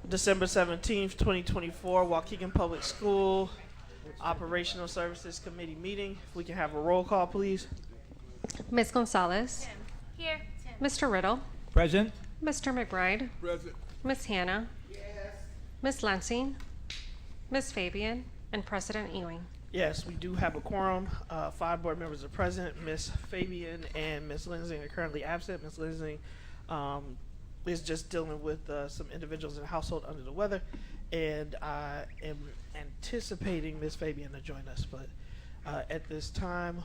December 17th, 2024, Waukegan Public School Operational Services Committee meeting. If we can have a roll call, please. Ms. Gonzalez. Here. Mr. Riddle. Present. Mr. McBride. Present. Ms. Hannah. Ms. Lansing. Ms. Fabian. And President Ewing. Yes, we do have a quorum. 5 board members are present. Ms. Fabian and Ms. Lensing are currently absent. Ms. Lensing is just dealing with some individuals in the household under the weather, and I am anticipating Ms. Fabian to join us, but at this time,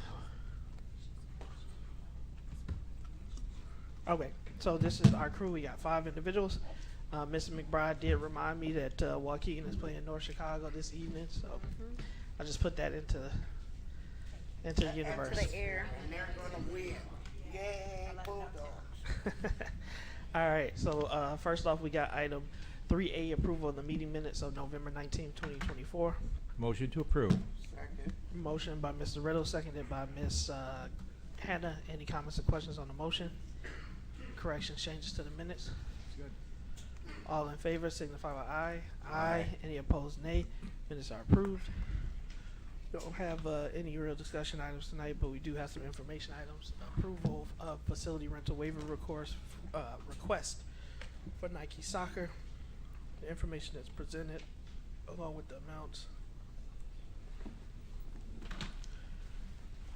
okay, so this is our crew. We got 5 individuals. Mr. McBride did remind me that Waukegan is playing North Chicago this evening, so I just put that into the universe. Into the air. And they're gonna win. Yay, Bulldogs. All right, so first off, we got item 3A, approval of the meeting minutes of November 19th, 2024. Motion to approve. Second. Motion by Mr. Riddle, seconded by Ms. Hannah. Any comments or questions on the motion? Corrections, changes to the minutes? Good. All in favor signify by aye. Aye. Any opposed, nay. Minutes are approved. We don't have any real discussion items tonight, but we do have some information items. Approval of facility rental waiver request for Nike Soccer. The information that's presented along with the amounts.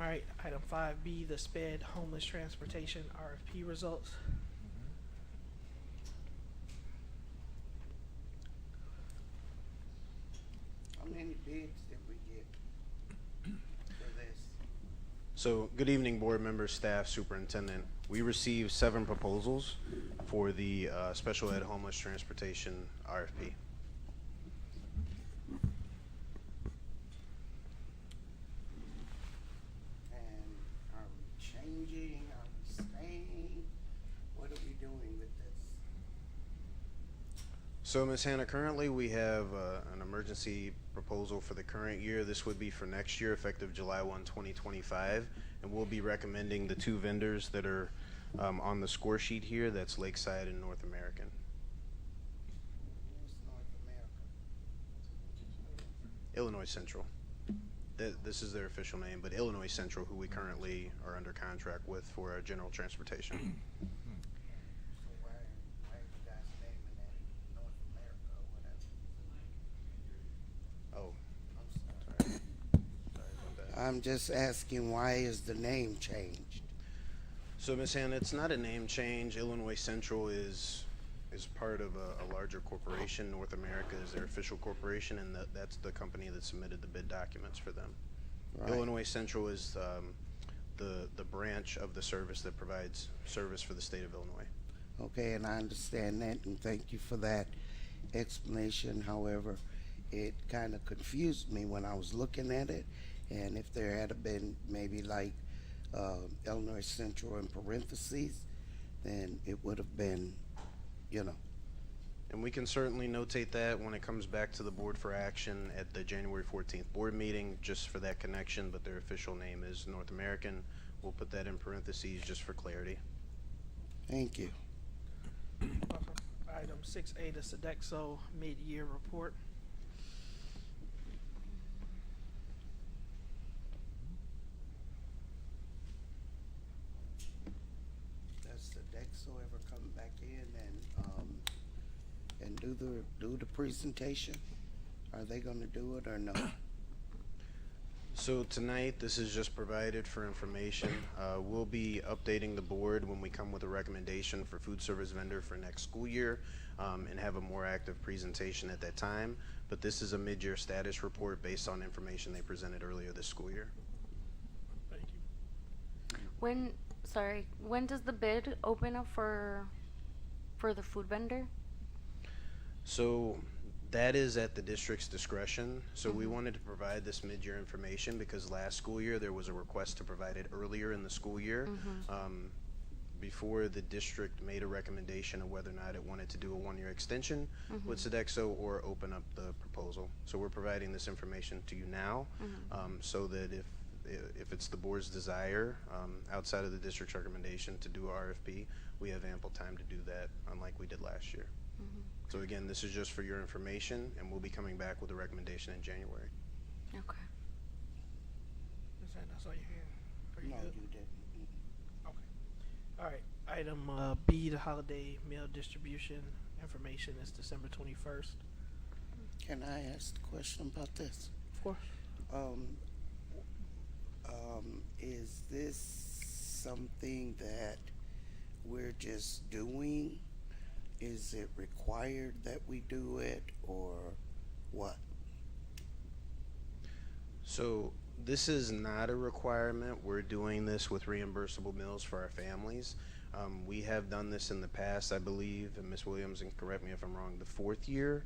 All right, item 5B, the SPED homeless transportation RFP results. How many bids did we get for this? So, good evening, board members, staff, superintendent. We received 7 proposals for the special ed homeless transportation RFP. And are we changing? Are we staying? What are we doing with this? So, Ms. Hannah, currently we have an emergency proposal for the current year. This would be for next year, effective July 1, 2025. And we'll be recommending the 2 vendors that are on the score sheet here. That's Lakeside and North American. Who's North America? Illinois Central. This is their official name, but Illinois Central, who we currently are under contract with for our general transportation. So why are you guys naming that North America or whatever? Oh, I'm sorry. sorry about that. I'm just asking, why is the name changed? So, Ms. Hannah, it's not a name change. Illinois Central is part of a larger corporation. North America is their official corporation, and that's the company that submitted the bid documents for them. Right. Illinois Central is the branch of the service that provides service for the state of Illinois. Okay, and I understand that, and thank you for that explanation. However, it kind of confused me when I was looking at it, and if there had been maybe like Illinois Central in parentheses, then it would have been, you know. And we can certainly notate that when it comes back to the board for action at the January 14th board meeting, just for that connection, but their official name is North American. We'll put that in parentheses just for clarity. Thank you. Item 6A, the Sodexo mid-year report. Does Sodexo ever come back in and do the presentation? Are they going to do it or no? So tonight, this is just provided for information. We'll be updating the board when we come with a recommendation for food service vendor for next school year and have a more active presentation at that time. But this is a mid-year status report based on information they presented earlier this school year. Thank you. When does the bid open up for the food vendor? So that is at the district's discretion. So we wanted to provide this mid-year information because last school year there was a request to provide it earlier in the school year before the district made a recommendation of whether or not it wanted to do a 1-year extension with Sodexo or open up the proposal. So we're providing this information to you now so that if it's the board's desire outside of the district's recommendation to do RFP, we have ample time to do that, unlike we did last year. So again, this is just for your information, and we'll be coming back with a recommendation in January. Okay. Ms. Vann, I saw your hand. Are you No, good? you didn't. Okay. All right. Item B, the holiday meal distribution information is December 21st. Can I ask a question about this? Of course. Is this something that we're just doing? Is it required that we do it, or what? So this is not a requirement. We're doing this with reimbursable meals for our families. We have done this in the past, I believe, and Ms. Williams, and correct me if I'm wrong, the 4th year?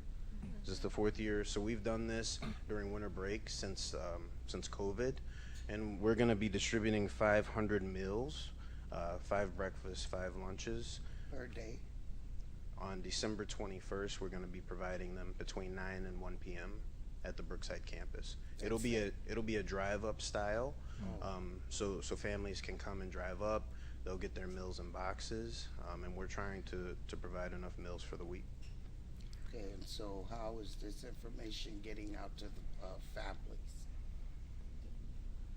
Is this the 4th year? So we've done this during winter break since COVID, and we're going to be distributing 500 meals, 5 breakfasts, 5 lunches. Per day? On December 21st, we're going to be providing them between 9 and 1 p.m. at the Brookside campus. It'll be a drive-up style, so families can come and drive up. They'll get their meals in boxes, and we're trying to provide enough meals for the week. Okay, and so how is this information getting out to the families?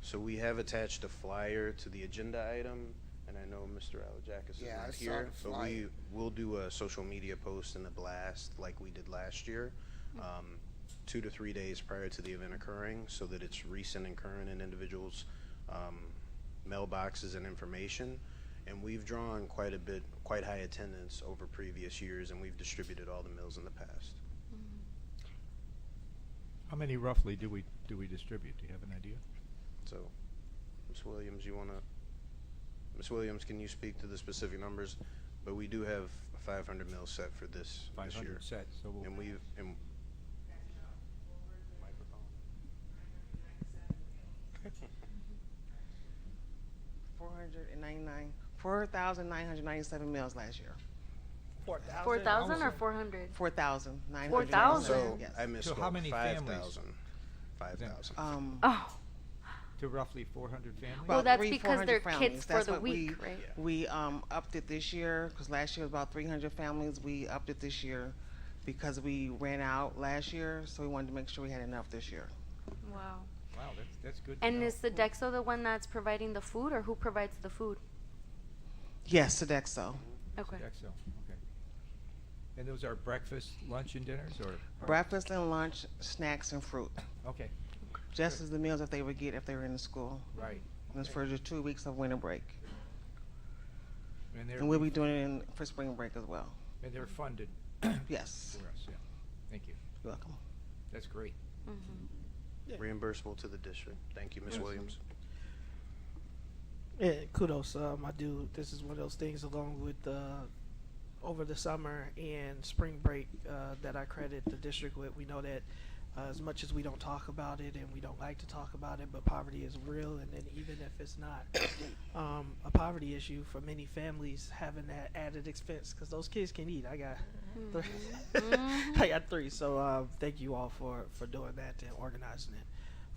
So we have attached a flyer to the agenda item, and I know Mr. Alajakis is Yeah, I not saw here, the but flyer. we'll do a social media post and a blast like we did last year, 2 to 3 days prior to the event occurring, so that it's recent and current in individuals' mailboxes and information. And we've drawn quite high attendance over previous years, and we've distributed all the meals in the past. How many roughly do we distribute? Do you have an idea? So, Ms. Williams, Ms. Williams, can you speak to the specific numbers? But we do have 500 meals set for this year. 500 sets. So we'll And we've, and 4,997 meals last year. 4,000? 4,000 or 400? 4,997. 4,000? so Yes. I misspoke. So how many families? 5,000. Oh, to roughly 400 families? Well, About that's 300, because 400 they're families. kids for That's the what week, right? Yeah. We upped it this year because last year was about 300 families. We upped it this year because we ran out last year, so we wanted to make sure we had enough this year. Wow. Wow, that's good. to And know. is Sodexo the one that's providing the food, or who provides the food? Yes, Sodexo. Okay. Sodexo, okay. And those are breakfast, lunch, and dinners, or? Breakfast and lunch, snacks and fruit, Okay, just as the meals that they would get if they were in the school. right. And it's for the 2 weeks of winter break. And they're And we'll be doing it for spring break as well. and they're funded Yes, for us. Yeah. Thank you. you're welcome. That's great. Reimbursable to the district. Thank you, Ms. Yes. Williams. Yeah, kudos. I do. This is one of those things, along with over the summer and spring break, that I credit the district with. We know that as much as we don't talk about it and we don't like to talk about it, but poverty is real. And then even if it's not a poverty issue for many families, having that added expense, because those kids can eat. I got I got 3. So thank you all for doing that and organizing it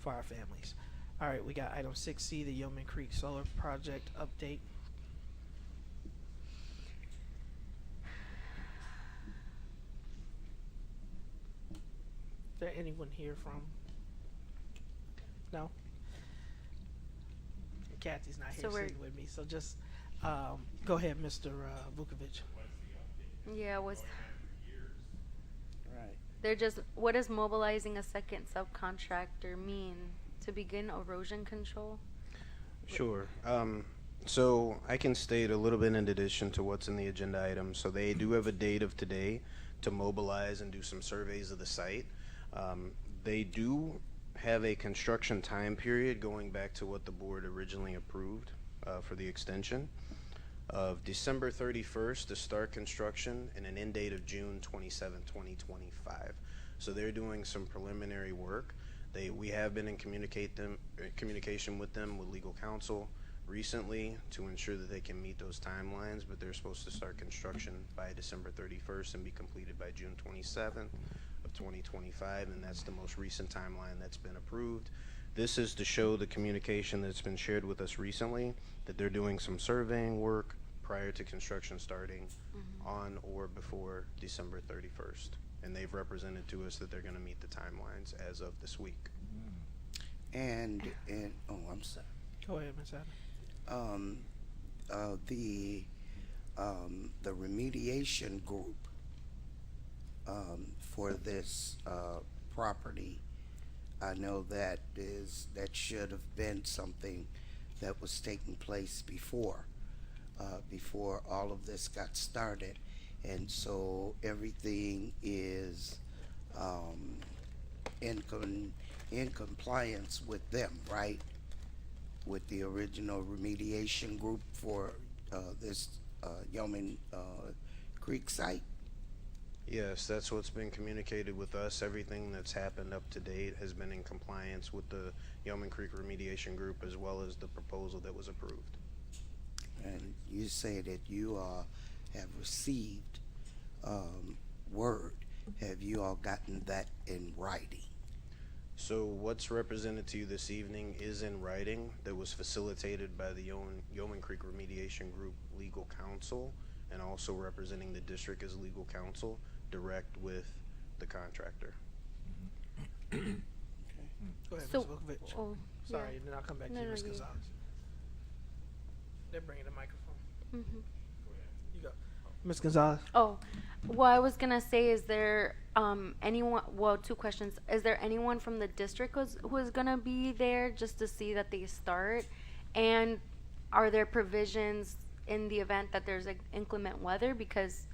for our families. All right, we got item 6C, the Yeoman Creek Solar Project update. Is there anyone here from? No? Kathy's not here So we're- sitting with me, so just go ahead, Mr. Vukovic. Yeah, Right. they're just, what does mobilizing a second subcontractor mean? To begin erosion control? Sure. So I can state a little bit in addition to what's in the agenda item. So they do have a date of today to mobilize and do some surveys of the site. They do have a construction time period going back to what the board originally approved for the extension of December 31st to start construction and an end date of June 27, 2025. So they're doing some preliminary work. We have been in communication with them with legal counsel recently to ensure that they can meet those timelines, but they're supposed to start construction by December 31st and be completed by June 27th of 2025, and that's the most recent timeline that's been approved. This is to show the communication that's been shared with us recently, that they're doing some surveying work, prior to construction starting on or before December 31st. And they've represented to us that they're going to meet the timelines as of this week. And oh, I'm sorry. Go ahead, Ms. Adams. The remediation group for this property, I know that should have been something that was taking place before all of this got started, and so everything is in compliance with them, right? With the original remediation group for this Yeoman Creek site. Yes, that's what's been communicated with us. Everything that's happened up to date has been in compliance with the Yeoman Creek Remediation Group as well as the proposal that was approved. And you say that you all have received word. Have you all gotten that in writing? So what's represented to you this evening is in writing that was facilitated by the Yeoman Creek Remediation Group legal counsel and also representing the district as legal counsel direct with the contractor. Go ahead, So- Ms. Vukovic. Oh, Sorry, yeah. and then I'll come back to No, you, no, Ms. you- Gonzalez. They're bringing the microphone. Mhm. You go. Ms. Gonzalez. Oh, what I was gonna say is there anyone? Well, two questions. Is there anyone from the district who is gonna be there just to see that they start? And are there provisions in the event that there's inclement weather? Because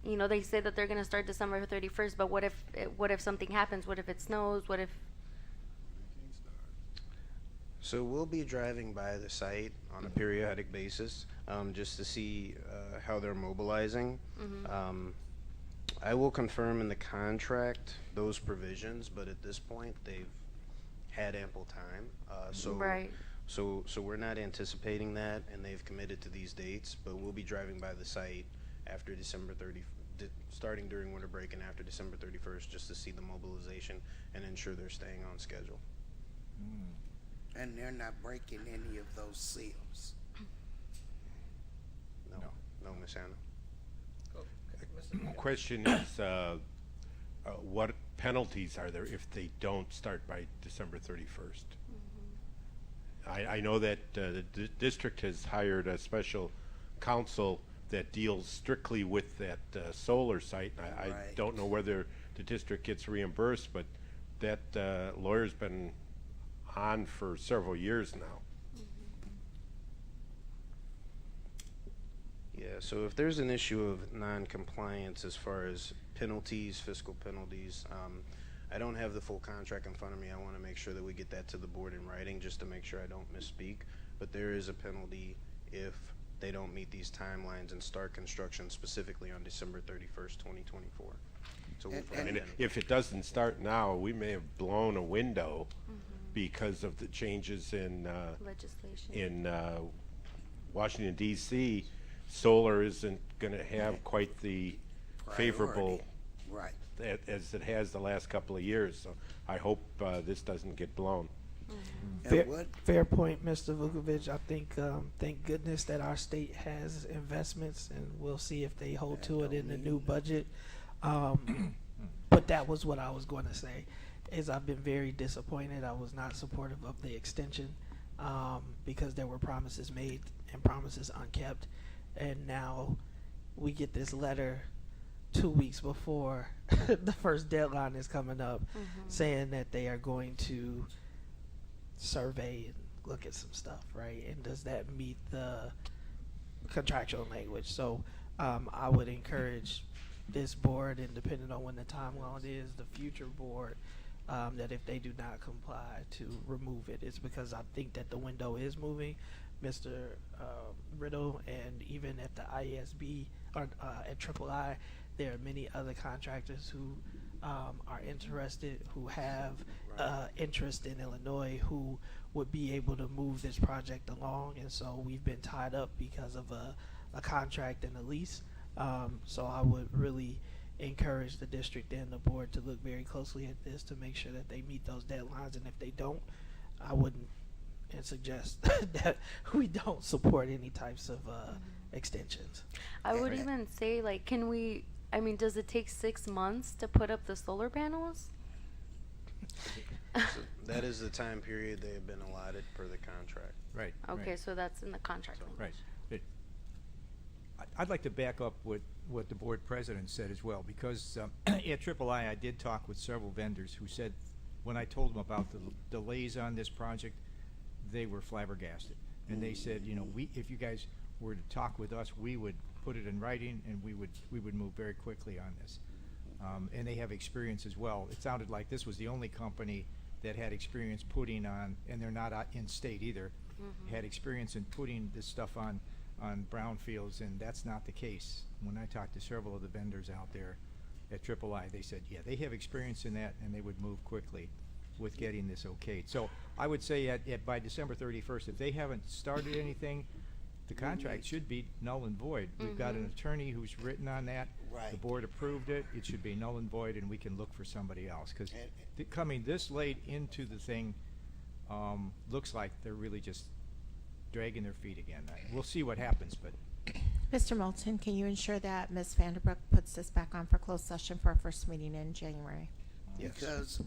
they say that they're gonna start December 31st, but what if something happens? What if it snows? What if? So we'll be driving by the site on a periodic basis just to see how they're mobilizing. I will confirm in the contract those provisions, but at this point they've had ample time. Right. So we're not anticipating that, and they've committed to these dates. But we'll be driving by the site after December 30, starting during winter break and after December 31st, just to see the mobilization and ensure they're staying on schedule. And they're not breaking any of those seals. No, Miss Anna. Question is, what penalties are there if they don't start by December 31st? I know that the district has hired a special counsel that deals strictly with that solar site. I Right. don't know whether the district gets reimbursed, but that lawyer's been on for several years now. Yeah, so if there's an issue of non-compliance as far as penalties, fiscal penalties, I don't have the full contract in front of me. I want to make sure that we get that to the board in writing just to make sure I don't misspeak. But there is a penalty if they don't meet these timelines and start construction specifically on December 31st, 2024. So we'll And- put I that mean, in. if it doesn't start now, we may have blown a window because of the changes in Legislation. Washington D.C. Solar isn't going to have quite the favorable Right. as it has the last couple of years. So I hope this doesn't get blown. And Fair point, Mr. Vukovic. I think, thank goodness that our state has investments, and we'll see if they hold to it in the new budget. But that was what I was going to say, is I've been very disappointed. I was not supportive of the extension because there were promises made and promises unkept. And now we get this letter 2 weeks before the first deadline is coming up saying that they are going to survey and look at some stuff, right? And does that meet the contractual language? So I would encourage this board, and depending on when the timeline is, the future board, that if they do not comply, to remove it. It's because I think that the window is moving, Mr. Riddle, and even at the IESB or at III, there are many other contractors who are interested, who have interest in Illinois, who would be able to move this project along. And so we've been tied up because of a contract and a lease. So I would really encourage the district and the board to look very closely at this to make sure that they meet those deadlines. And if they don't, I wouldn't and suggest that we don't support any types of extensions. I would Right. even say, like, can we, I mean, does it take 6 months to put up the solar panels? So that is the time period they have been allotted per the contract. Right. Okay, right. so that's in the contract. Right. I'd like to back up what the board president said as well, because at AAAI, I did talk with several vendors who said, when I told them about the delays on this project, they were flabbergasted. And they said, you know, if you guys were to talk with us, we would put it in writing, and we would move very quickly on this. And they have experience as well. It sounded like this was the only company that had experience putting on, and they're not in state either, had experience in putting this stuff on brownfields, and that's not the case. When I talked to several of the vendors out there at III, they said, yeah, they have experience in that, and they would move quickly with getting this okayed. So I would say by December 31st, if they haven't started anything, the contract should be null and void. We've got an attorney who's written on that. Right. The board approved it. It should be null and void, and we can look for somebody else. Because And- coming this late into the thing looks like they're really just dragging their feet again. We'll see what happens, but Mr. Moulton, can you ensure that Ms. Vanderbrook puts this back on for closed session for our first meeting in January? Yes. Because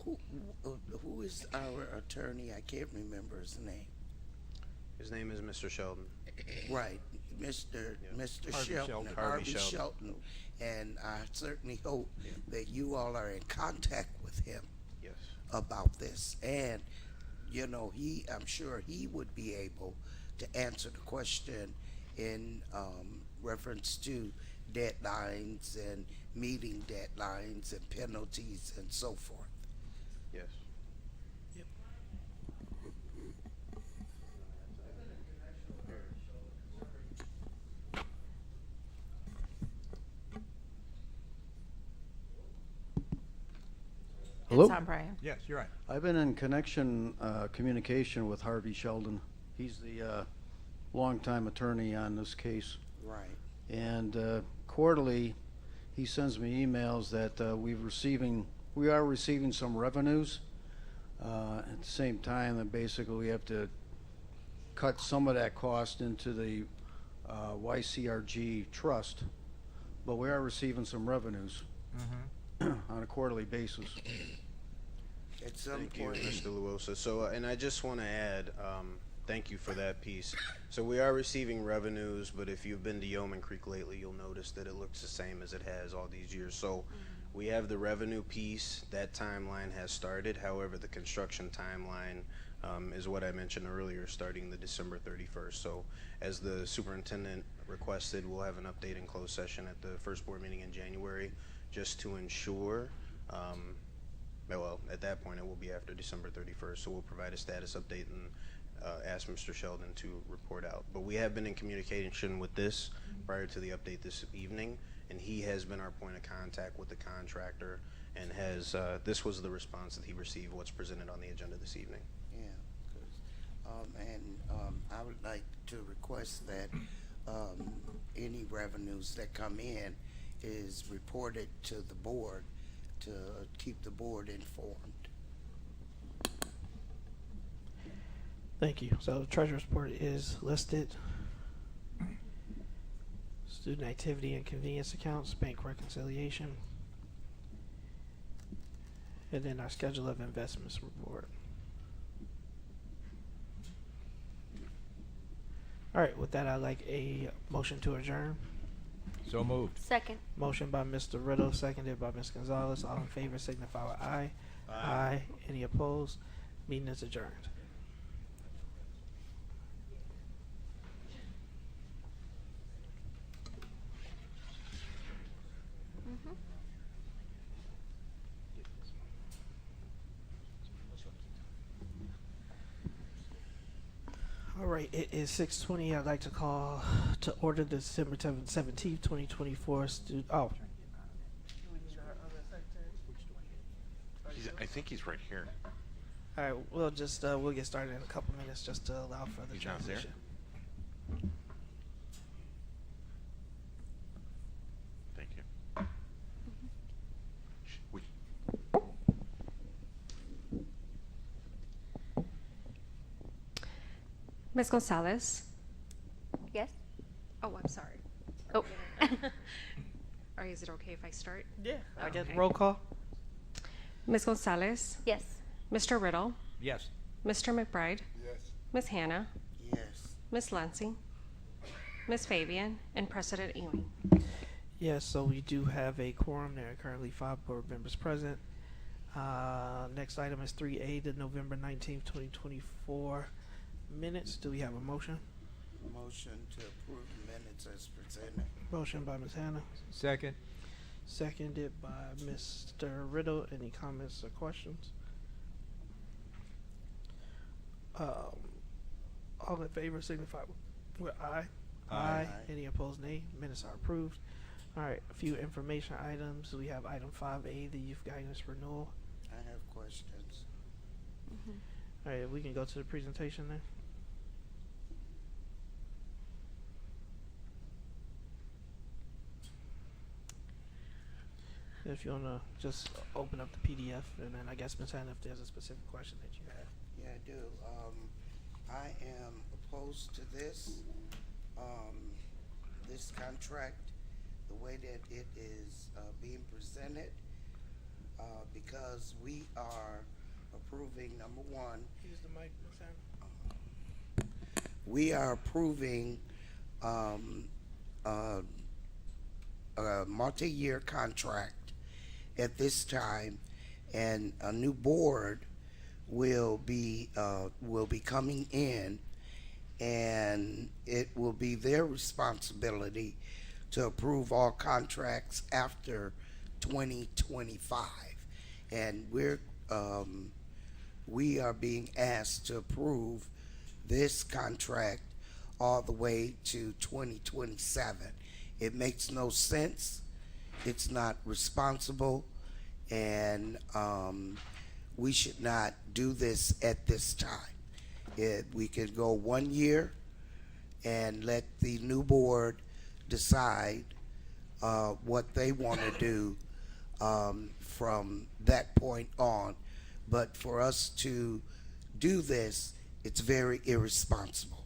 who is our attorney? I can't remember his name. His name is Mr. Sheldon. Right, Mr. Harvey Shelton, Shelton. Harvey Harvey Shelton. Shelton, and I certainly hope that you all are in contact with him Yes. about this. And you know, I'm sure he would be able to answer the question in reference to deadlines and meeting deadlines and penalties and so forth. Yes. Hello? It's on Brian. yes, you're right. I've been in communication with Harvey Sheldon. He's the longtime attorney on this case. Right. And quarterly, he sends me emails that we are receiving some revenues. At the same time, that basically we have to cut some of that cost into the YCRG trust, but we are receiving some revenues on a quarterly basis. At some Thank you, point, Mr. Luosa. So, and I just want to add, thank you for that piece. So we are receiving revenues, but if you've been to Yeoman Creek lately, you'll notice that it looks the same as it has all these years. So we have the revenue piece. That timeline has started. However, the construction timeline is what I mentioned earlier, starting the December 31st. So as the superintendent requested, we'll have an update in closed session at the first board meeting in January, just to ensure well, at that point, it will be after December 31st, so we'll provide a status update and ask Mr. Sheldon to report out. But we have been in communication with this prior to the update this evening, and he has been our point of contact with the contractor, and has this was the response that he received, what's presented on the agenda this evening. yeah. 'Cause, I would like to request that any revenues that come in is reported to the board to keep the board informed. Thank you. So the treasurer's report is listed. Student activity and convenience accounts, bank reconciliation, and then our schedule of investments report. All right, with that, I'd like a motion to adjourn. So moved. Second. Motion by Mr. Riddle, seconded by Ms. Gonzalez. All in favor signify with aye. Aye. Any opposed? Meeting is adjourned. All right, it is 6:20. I'd like to call to order the December 17th, 2024 I think he's right here. All right, we'll just we'll get started in a couple minutes just to allow for the He's not there? transition. Thank you. We, Ms. Gonzalez. Yes? Oh, I'm sorry. Oh. Or is it okay if I start? Yeah, I guess Okay. roll call. Ms. Gonzalez. Yes. Mr. Riddle. Yes. Mr. McBride. Yes. Ms. Hannah. Yes. Ms. Lansing. Ms. Fabian. And President Ewing. Yes, so we do have a quorum. There are currently 5 board members present. Next item is 3A, the November 19th, 2024 minutes. Do we have a motion? Motion to approve the minutes as presented. Motion by Ms. Hannah, Second. seconded by Mr. Riddle. Any comments or questions? All in favor signify with aye. Aye. Any opposed, nay. Minutes are approved. All right, a few information items. We have item 5A, the youth guidance renewal. I have questions. All right, we can go to the presentation then. If you want to just open up the PDF, and then I guess, Ms. Hannah, if there's a specific question that you have. Yeah, I do. I am opposed to this, this contract, the way that it is being presented, because we are approving, number one, Use the mic, Ms. Hannah. we are approving a multi-year contract at this time, and a new board will be coming in, and it will be their responsibility to approve all contracts after 2025, and we are being asked to approve this contract all the way to 2027. It makes no sense. It's not responsible, and we should not do this at this time. We could go 1 year and let the new board decide what they want to do from that point on. But for us to do this, it's very irresponsible.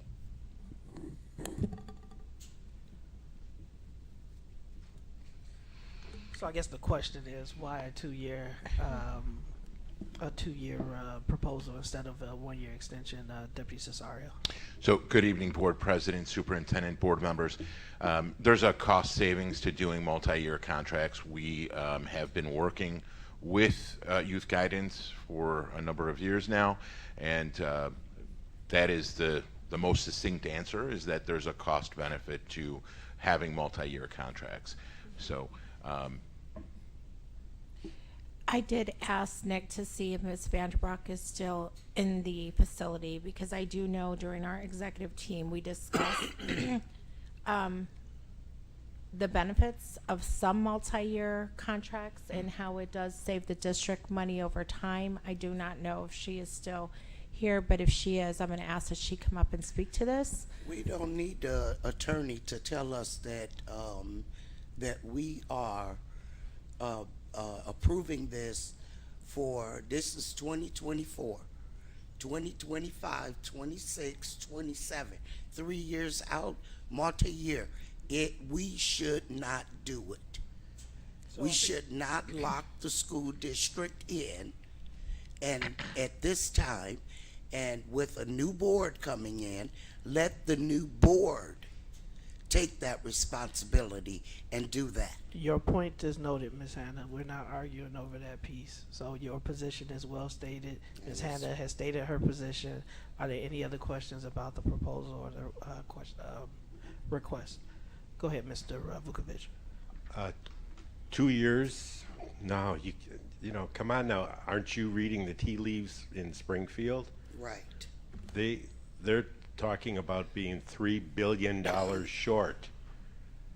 So I guess the question is, why a 2-year proposal instead of a 1-year extension, Deputy Cesario? So, good evening, Board President, Superintendent, Board members. There's a cost savings to doing multi-year contracts. We have been working with youth guidance for a number of years now, and that is the most succinct answer, is that there's a cost benefit to having multi-year contracts. So, I did ask Nick to see if Ms. Vanderbroek is still in the facility, because I do know during our executive team, we discussed the benefits of some multi-year contracts and how it does save the district money over time. I do not know if she is still here, but if she is, I'm going to ask that she come up and speak to this. We don't need the attorney to tell us that that we are approving this this is 2024, 2025, 26, 27, 3 years out, multi-year. We should not do it. We should not lock the school district in, and at this time, and with a new board coming in, let the new board take that responsibility and do that. Your point is noted, Ms. Hannah. We're not arguing over that piece. So your position is well stated. Ms. Yes. Hannah has stated her position. Are there any other questions about the proposal or the request? Go ahead, Mr. Vukovic. 2 years? No, you know, come on now. Aren't you reading the tea leaves in Springfield? Right. They're talking about being $3 billion short.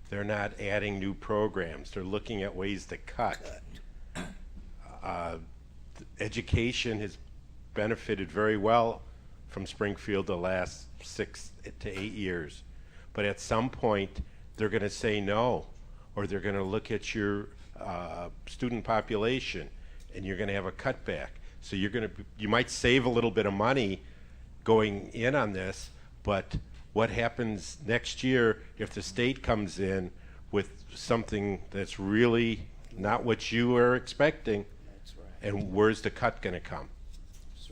They're not adding new programs. They're looking at ways to cut. Education has benefited very well from Springfield the last 6 to 8 years. But at some point, they're going to say no, or they're going to look at your student population, and you're going to have a cutback. So you might save a little bit of money going in on this, But what happens next year if the state comes in with something that's really not what you were expecting? That's right. And where's the cut going to come? That's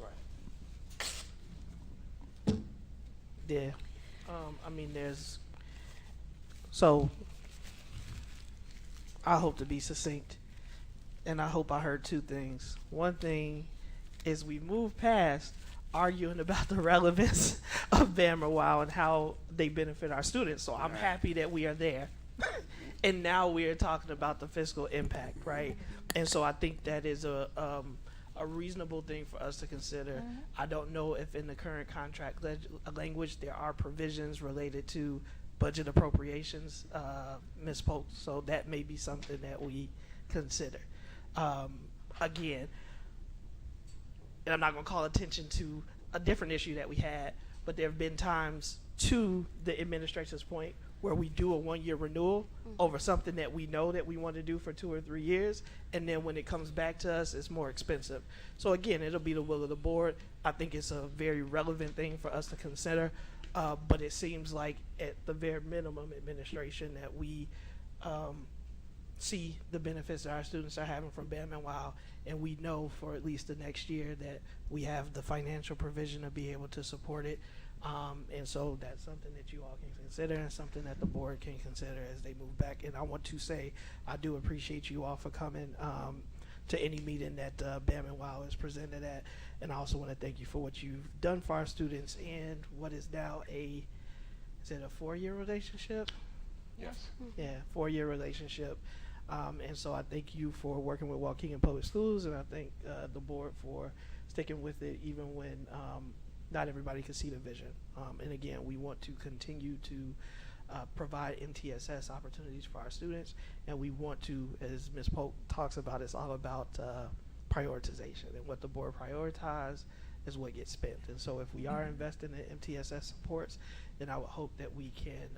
right. Yeah. I mean, so I hope to be succinct, and I hope I heard two things. One thing is we move past arguing about the relevance of Bam or Wow and how they benefit our students. So I'm happy that we are there. And now we are talking about the fiscal impact, right? And so I think that is a reasonable thing for us to consider. I don't know if in the current contract language there are provisions related to budget appropriations, Ms. Polk, so that may be something that we consider. Again, and I'm not going to call attention to a different issue that we had, but there have been times, to the administration's point, where we do a one-year renewal over something that we know that we want to do for 2 or 3 years, and then when it comes back to us, it's more expensive. So again, it'll be the will of the board. I think it's a very relevant thing for us to consider, but it seems like at the very minimum, administration, that we see the benefits that our students are having from BAM and WOW, and we know for at least the next year that we have the financial provision to be able to support it. And so that's something that you all can consider, and something that the board can consider as they move back. And I want to say I do appreciate you all for coming to any meeting that BAM and WOW is presented at. And I also want to thank you for what you've done for our students in what is now is it a 4-year relationship? Yes. Yeah, 4-year relationship. And so I thank you for working with Waukegan Public Schools, and I thank the board for sticking with it even when not everybody can see the vision. And again, we want to continue to provide MTSS opportunities for our students, and we want to, as Ms. Polk talks about, it's all about prioritization, and what the board prioritizes is what gets spent. And so if we are investing in MTSS supports, then I would hope that we can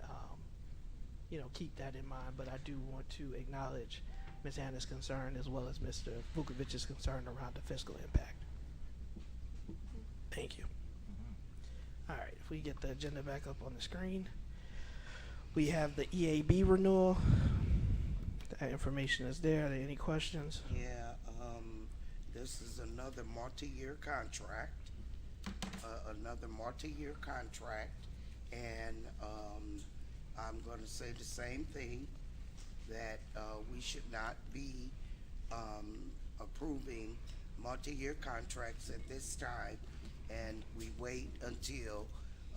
keep that in mind. But I do want to acknowledge Ms. Anna's concern as well as Mr. Vukovic's concern around the fiscal impact. Thank you. All right, if we get the agenda back up on the screen, we have the EAB renewal. That information is there. Are there any questions? Yeah, this is another multi-year contract, and I'm going to say the same thing, that we should not be approving multi-year contracts at this time, and we wait until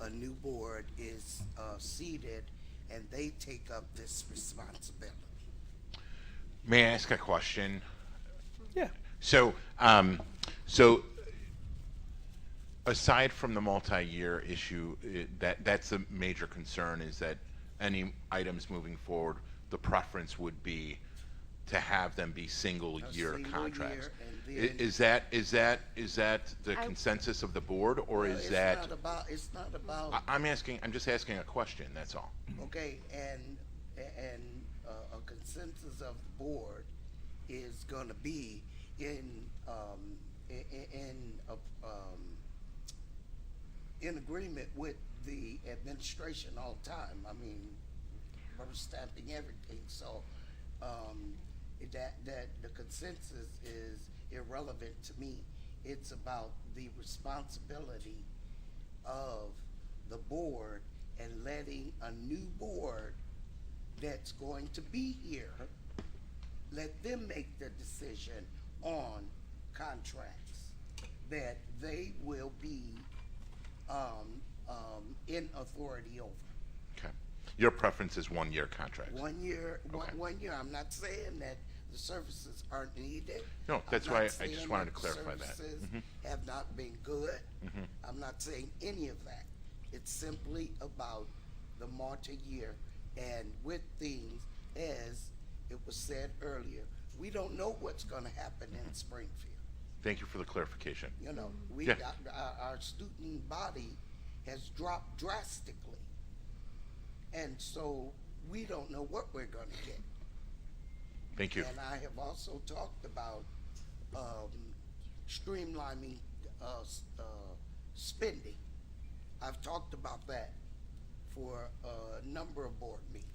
a new board is seated and they take up this responsibility. May I ask a question? Yeah. So, aside from the multi-year issue, that's a major concern, is that any items moving forward, the preference would be to have them be single-year contracts. Is that the consensus of the board, or is that? It's not about. I'm just asking a question. That's all. Okay, and a consensus of the board is going to be in agreement with the administration all the time. I mean, rubber stamping everything. So that the consensus is irrelevant to me. It's about the responsibility of the board and letting a new board that's going to be here, let them make the decision on contracts that they will be in authority over. Okay. Your preference is 1-year contracts. 1 year. Okay. 1 year. I'm not saying that the services aren't needed. No, that's I'm why not I just saying wanted to the clarify that. services Mhm. have not been good. Mhm. I'm not saying any of that. It's simply about the multi-year, and with things, as it was said earlier, we don't know what's going to happen in Springfield. Thank you for the clarification. You know, Yeah. our student body has dropped drastically, and so we don't know what we're going to get. Thank you. And I have also talked about streamlining spending. I've talked about that for a number of board meetings.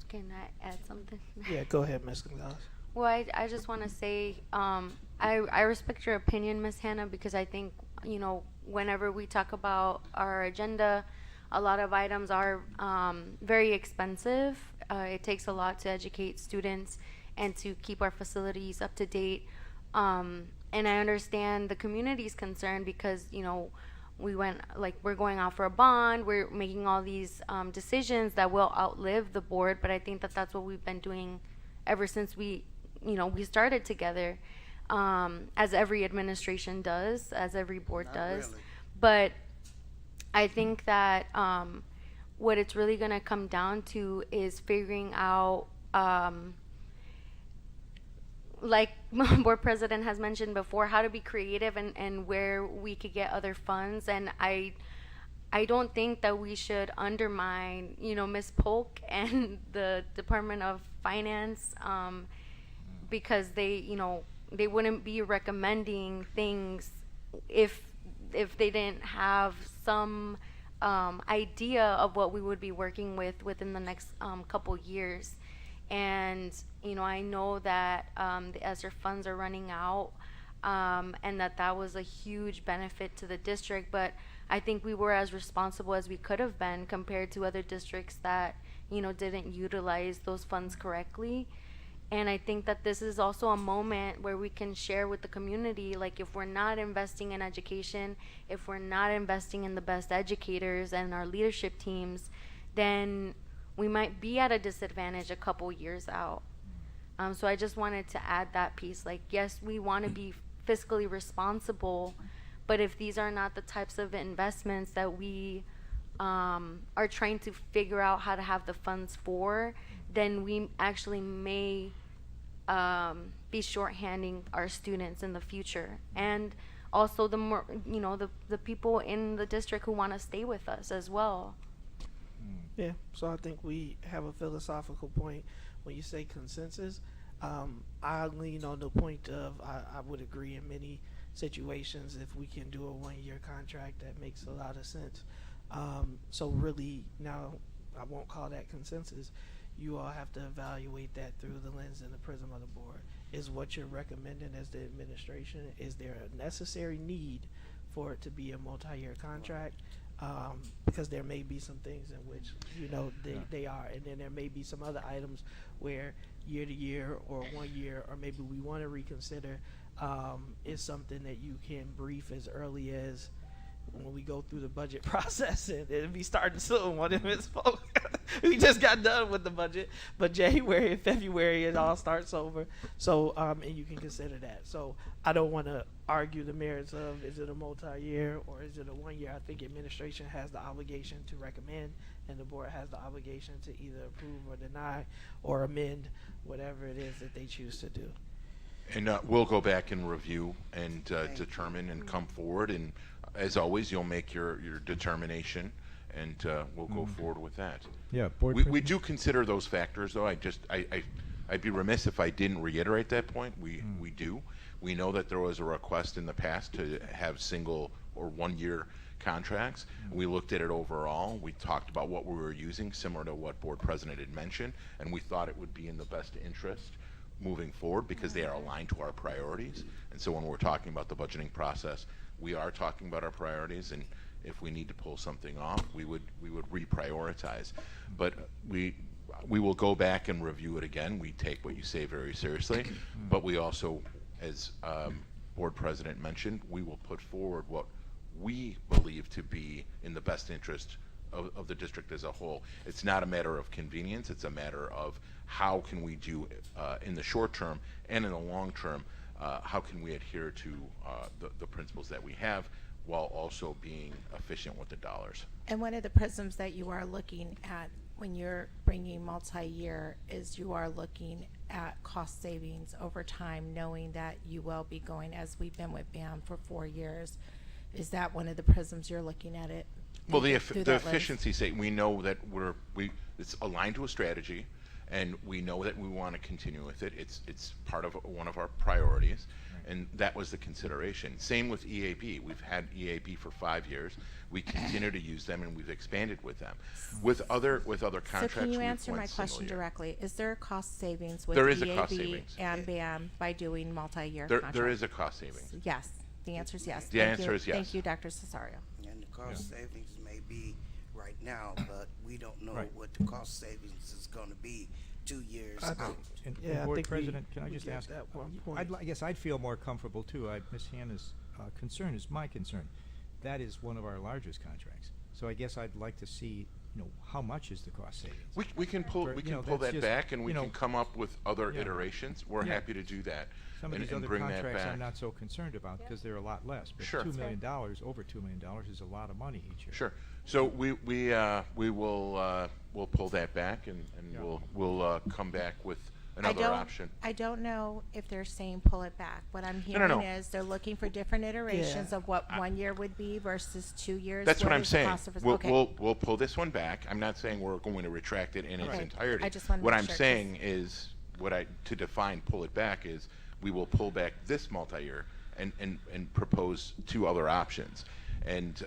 Can I add something? Yeah, go ahead, Ms. Gonzalez. Well, I just want to say, I respect your opinion, Miss Hannah, because I think, you know, whenever we talk about our agenda, a lot of items are very expensive. It takes a lot to educate students and to keep our facilities up to date. And I understand the community's concern because, you know, we're going out for a bond, we're making all these decisions that will outlive the board, but I think that that's what we've been doing ever since we started together, as every administration does, as every board Not does. really. But I think that what it's really going to come down to is figuring out, like board president has mentioned before, how to be creative and where we could get other funds. And I don't think that we should undermine, you know, Ms. Polk and the Department of Finance, because they wouldn't be recommending things if they didn't have some idea of what we would be working with within the next couple years. And, you know, I know that the ESSER funds are running out, and that was a huge benefit to the district, but I think we were as responsible as we could have been compared to other districts that, you know, didn't utilize those funds correctly. And I think that this is also a moment where we can share with the community, like, if we're not investing in education, if we're not investing in the best educators and our leadership teams, then we might be at a disadvantage a couple years out. So I just wanted to add that piece. Like, yes, we want to be fiscally responsible, but if these are not the types of investments that we are trying to figure out how to have the funds for, then we actually may be shorthanding our students in the future. And also the more, you know, the people in the district who want to stay with us as well. Yeah, so I think we have a philosophical point when you say consensus. I lean on the point of I would agree in many situations if we can do a 1-year contract, that makes a lot of sense. So really now I won't call that consensus. You all have to evaluate that through the lens and the prism of the board. Is what you're recommending as the administration, is there a necessary need for it to be a multi-year contract? Because there may be some things in which, you know, they are, and then there may be some other items where year to year or 1 year, or maybe we want to reconsider, is something that you can brief as early as when we go through the budget process, and it'll be starting soon. One of Ms. Polk, we just got done with the budget, but January and February it all starts over. So and you can consider that. So I don't want to argue the merits of is it a multi-year or is it a 1 year. I think administration has the obligation to recommend, and the board has the obligation to either approve or deny or amend whatever it is that they choose to do. And we'll go back and review and determine and come forward, and as always, you'll make your determination, and we'll go forward with that. Yeah, board We do consider those factors, though. I'd be remiss if I didn't reiterate that point. We do. We know that there was a request in the past to have single or 1 year contracts. We looked at it overall. We talked about what we were using, similar to what board president had mentioned, and we thought it would be in the best interest moving forward because they are aligned to our priorities. And so when we're talking about the budgeting process, we are talking about our priorities, and if we need to pull something off, we would reprioritize. But we will go back and review it again. We take what you say very seriously, but we also, as board president mentioned, we will put forward what we believe to be in the best interest of the district as a whole. It's not a matter of convenience, it's a matter of how can we do in the short term and in the long term, how can we adhere to the principles that we have while also being efficient with the dollars. And one of the prisms that you are looking at when you're bringing multi-year is you are looking at cost savings over time, knowing that you will be going, as we've been with BAM for 4 years. Is that one of the prisms you're looking at it? Well, the through that lens? efficiency sake, we know that it's aligned to a strategy, and we know that we want to continue with it. It's part of one of our priorities, And that was the consideration. Same with EAB. We've had EAB for 5 years. We continue to use them, and we've expanded with them. With other contracts, So can you we've answer went my question single year. directly? Is there a cost savings with There is a cost EAB savings. and BAM by doing multi-year There contracts? is a cost savings. Yes, the answer is yes. The Thank answer you. is yes. Thank you, Dr. Cesario. And the cost savings may be right now, but we don't know Right. what the cost savings is gonna be 2 years I think- out. And Yeah, I Board think President, can I we just get ask? that one point. I guess I'd feel more comfortable too. Ms. Hannah's concern is my concern. That is one of our largest contracts. So I guess I'd like to see, how much is the cost savings? We can pull For- we you can know, pull that's that just, back, and we you know, can come up with other yeah. iterations. We're Yeah. happy to do that. Some of these and other bring that contracts I'm back. not so concerned about because they're a lot less. But Sure. $2 million, over $2 million is a lot of money each year. Sure. So we will we'll pull that back, and Yeah. we'll come back with another option. I don't know if they're saying pull it back. What I'm no, hearing no. is they're looking for different iterations Yeah. of what 1 year would be versus 2 years. That's what I'm is the saying. cost of- We'll, okay. we'll pull this one back. I'm not saying we're going to retract it in its Right. entirety. I just wanna What make I'm sure, 'cause- saying is, to define pull it back is, we will pull back this multi-year and propose 2 other options. And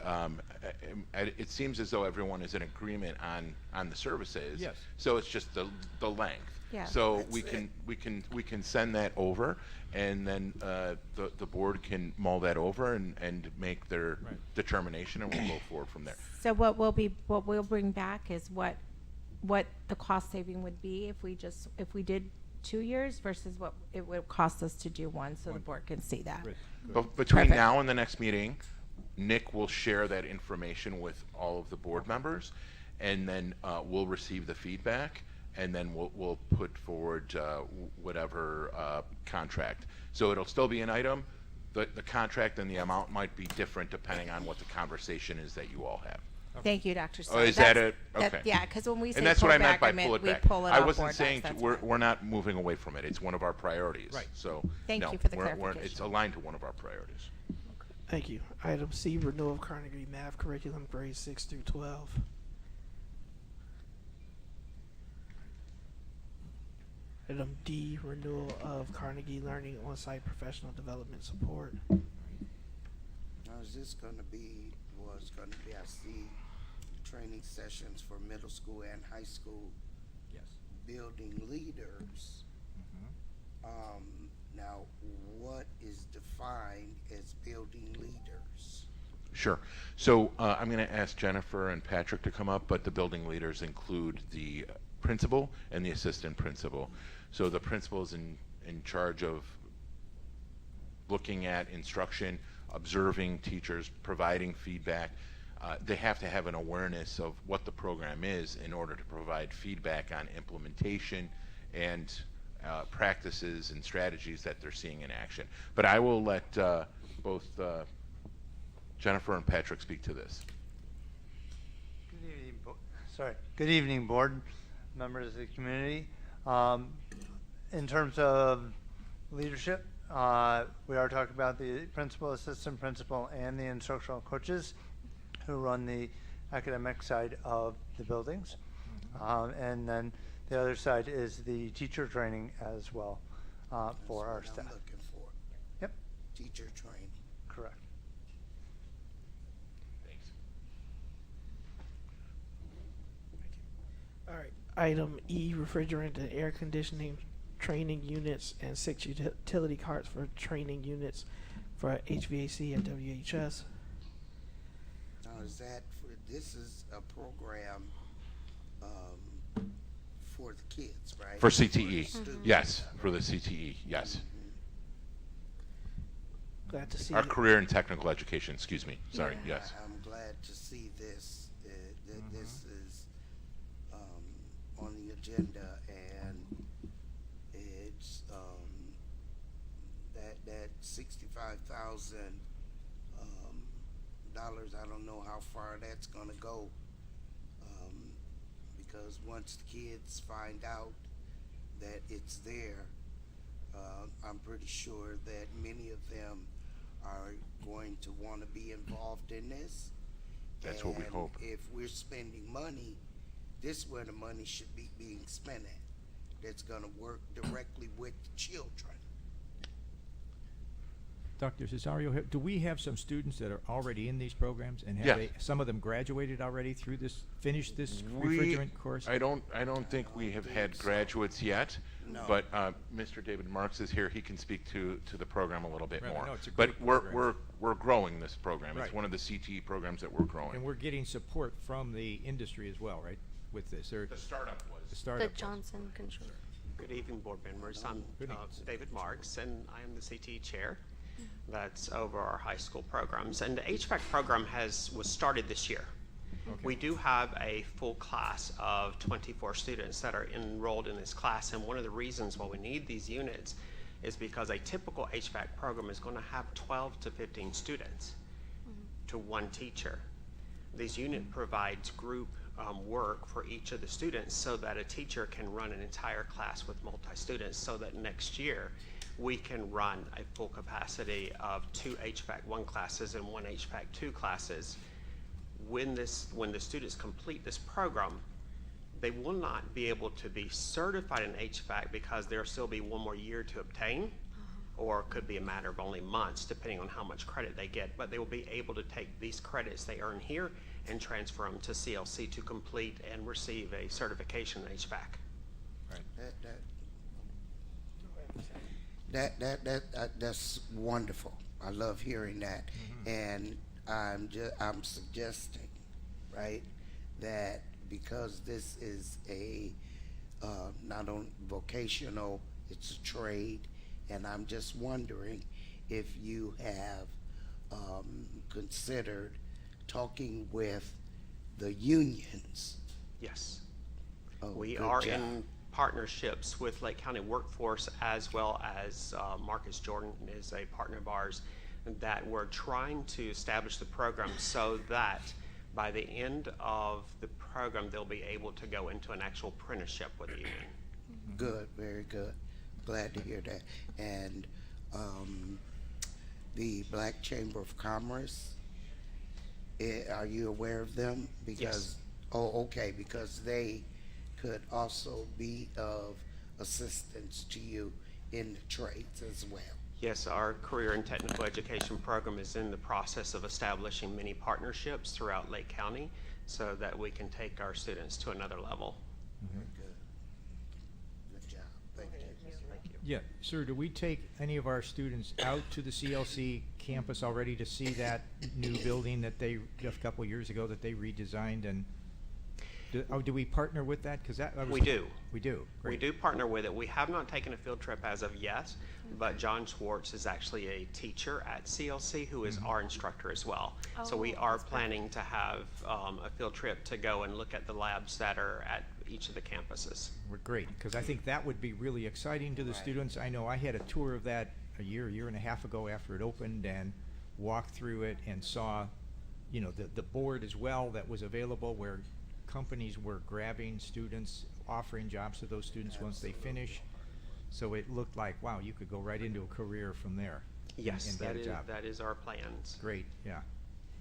it seems as though everyone is in agreement on the services. Yes. So it's just the length. Yeah. So That's it. we can send that over, and then the board can mull that over and make their Right. determination, and we'll go forward from there. So what we'll bring back is what the cost saving would be if we did 2 years versus what it would cost us to do one, so the One. board can see that. Good, good. But between Perfect. now and the next meeting, Nick will share that information with all of the board members, and then we'll receive the feedback, and then we'll put forward whatever contract. So it'll still be an item. The contract and the amount might be different depending on what the conversation is that you all have. Thank you, Dr. Oh, is that it? Okay. Yeah, because when we say And that's pull what I back, meant by pull it we back. pull it I off wasn't board saying docs, that's we're fine. not moving away from it. It's one of our priorities. Right. So Thank no, you for the It's clarification. aligned to one of our priorities. Thank you. Item C, renewal of Carnegie Math curriculum, grades 6 through 12. Item D, renewal of Carnegie Learning on-site professional development support. Now, is this gonna be, I see training sessions for middle school and high school Yes. building leaders. Now, what is defined as building leaders? Sure. So I'm going to ask Jennifer and Patrick to come up, but the building leaders include the principal and the assistant principal. So the principal is in charge of looking at instruction, observing teachers, providing feedback. They have to have an awareness of what the program is in order to provide feedback on implementation and practices and strategies that they're seeing in action. But I will let both Jennifer and Patrick speak to this. Good evening, Good evening, board members of the community. In terms of leadership, we are talking about the principal, assistant principal, and the instructional coaches who run the academic side of the buildings. And then the other side is the teacher training as well for our That's what staff. I'm looking for, Yep, teacher training. correct. Thanks. All right. Item E, refrigerant and air conditioning training units and 6 utility carts for training units for HVAC and WHS. Now, this is a program, for the kids, right? For the CTE, students. yes. For the CTE, yes. Glad to see Our it. career and technical education, excuse me. Sorry, Yeah, yes. I'm glad to see this, that this is, on the agenda, and it's, that $65,000, I don't know how far that's gonna go, because once the kids find out that it's there, I'm pretty sure that many of them are going to want to be involved in this. That's what we And hope. if we're spending money, this is where the money should be being spent at. That's gonna work directly with the children. Dr. Cesario, do we have some students that are already in these programs, and have Yes. they, some of them graduated already through this, finished this We- refrigerant course? I don't think we have had graduates yet, No. but Mr. David Marks is here. He can speak to the program a little bit Right, I more. know it's a But great we're program. we're growing this program. Right. It's one of the CTE programs that we're growing. And we're getting support from the industry as well, right, with this, or The startup was. the The startup? was. Johnson Control. Good evening, board members. I'm Good evening. David Marks, and I am the CTE chair that's over our high school programs. And the HVAC program was started this year. Okay. We do have a full class of 24 students that are enrolled in this class, and one of the reasons why we need these units is because a typical HVAC program is going to have 12 to 15 students to one teacher. This unit provides group work for each of the students so that a teacher can run an entire class with multi-students, so that next year we can run a full capacity of 2 HVAC 1 classes and 1 HVAC 2 classes. When the students complete this program, they will not be able to be certified in HVAC because there'll still be one more year to obtain, or it could be a matter of only months depending on how much credit they get, but they will be able to take these credits they earn here and transfer them to CLC to complete and receive a certification in HVAC. That's wonderful. I love hearing that. And I'm suggesting, right, that because this is a not only vocational, it's a trade, and I'm just wondering if you have considered talking with the unions. Yes. Oh, We good are job. in partnerships with Lake County Workforce, as well as Marcus Jordan is a partner of ours, that we're trying to establish the program so that by the end of the program, they'll be able to go into an actual apprenticeship with the union. Good, very good. Glad to hear that. And the Black Chamber of Commerce, are you aware of them? Because, Yes. Oh, okay, because they could also be of assistance to you in the trades as well. Yes, our career and technical education program is in the process of establishing many partnerships throughout Lake County so that we can take our students to another level. Very good. Good job. Thank you. Yeah, sir, do we take any of our students out to the CLC campus already to see that new building that they, a couple of years ago, that they redesigned, and do we partner with that? Because that was. We do. We do. We Great. do partner with it. We have not taken a field trip as of yet, but John Schwartz is actually a teacher at CLC who is our instructor as well. So we Oh, are that's perfect. planning to have a field trip to go and look at the labs that are at each of the campuses. We're great, because I think that would be really exciting to the Right. students. I know I had a tour of that a year and a half ago after it opened, and walked through it and saw, you know, the board as well that was available, where companies were grabbing students, offering jobs to those students once they finish. So it looked like, wow, you could go right into a career from there. Yes, and get a job. that is our plans. Great, yeah,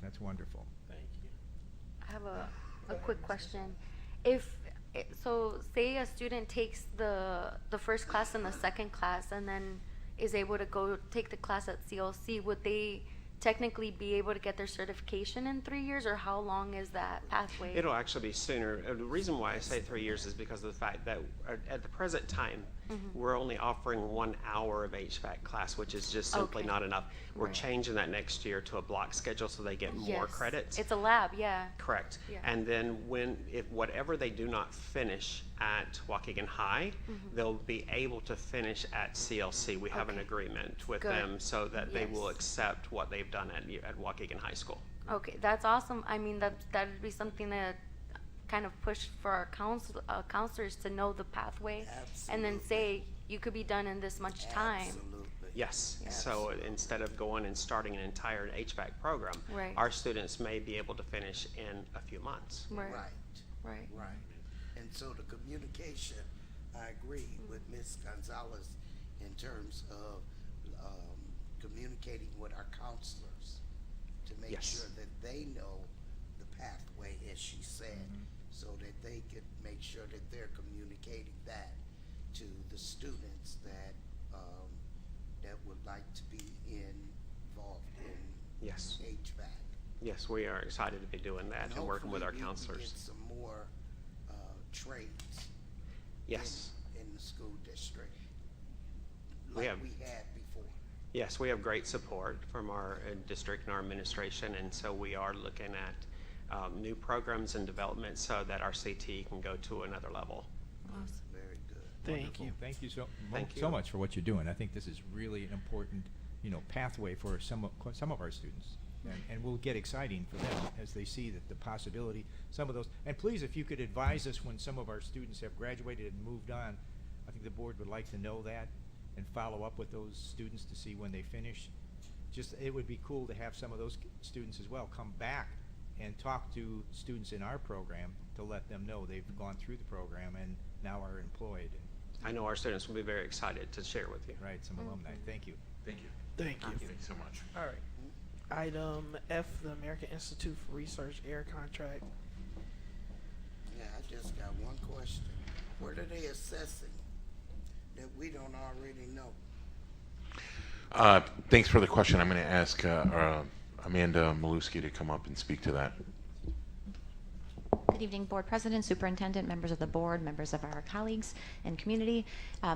that's wonderful. Thank you. I have a quick question. So say a student takes the first class and the second class and then is able to go take the class at CLC, would they technically be able to get their certification in 3 years, or how long is that pathway? It'll actually be sooner. The reason why I say 3 years is because of the fact that at the present time, we're only offering 1 hour of HVAC class, which is just simply Okay. not enough. We're Right. changing that next year to a block schedule so they get more Yes. credits. It's a lab, yeah. Correct. Yeah. And then if whatever they do not finish at Waukegan High, they'll be able to finish at CLC. We have an Okay. agreement with Good. them so that they will Yes. accept what they've done at Waukegan High School. Okay, that's awesome. I mean, that'd be something to kind of push for our counselors to know the pathway, and then say you could be done in this much time. Absolutely. Yes. Yes. So instead of going and starting an entire HVAC program, Right. our students may be able to finish in a few months. Right. Right. Right. Right. And so the communication, I agree with Ms. Gonzalez in terms of communicating with our counselors to make Yes. sure that they know the pathway, as she said, so that they could make sure that they're communicating that to the students that that would like to be in involved in Yes. HVAC. Yes, we are excited to be doing that and working with our hopefully we can counselors. get some more trades Yes. in the school district We like have- we had before. Yes, we have great support from our district and our administration, and so we are looking at new programs and development so that our CT can go to another level. Very good. Thank Wonderful. you. Thank you Thank you. so much for what you're doing. I think this is really an important, pathway for some of our students. And will get exciting for them as they see that the possibility, some of those, and please, if you could advise us when some of our students have graduated and moved on, I think the board would like to know that and follow up with those students to see when they finish. Just, it would be cool to have some of those students as well come back and talk to students in our program to let them know they've gone through the program and now are employed. I know our students will be very excited to share with you. Right, some alumni. Thank you. Thank you. Thank you. Thanks so much. All right. Item F, the American Institute for Research Air Contract. Yeah, I just got one question. What are they assessing that we don't already know? Thanks for the question. I'm going to ask Amanda Maluski to come up and speak to that. Good evening, Board President, Superintendent, members of the board, members of our colleagues and community.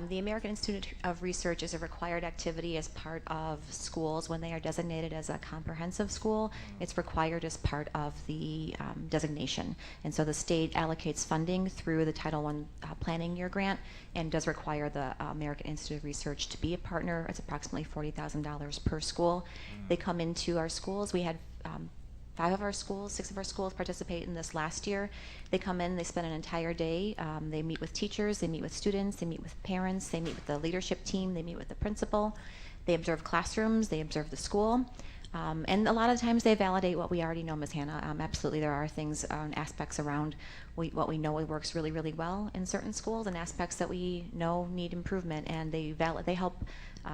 The American Institute of Research is a required activity as part of schools when they are designated as a comprehensive school. It's required as part of the designation. And so the state allocates funding through the Title I planning year grant and does require the American Institute of Research to be a partner. It's approximately $40,000 per school. They come into our schools. We had 6 of our schools participate in this last year. They come in, they spend an entire day. They meet with teachers, they meet with students, they meet with parents, they meet with the leadership team, they meet with the principal. They observe classrooms, they observe the school. And a lot of times they validate what we already know, Ms. Hannah. Absolutely, there are things and aspects around what we know works really, really well in certain schools and aspects that we know need improvement, and they help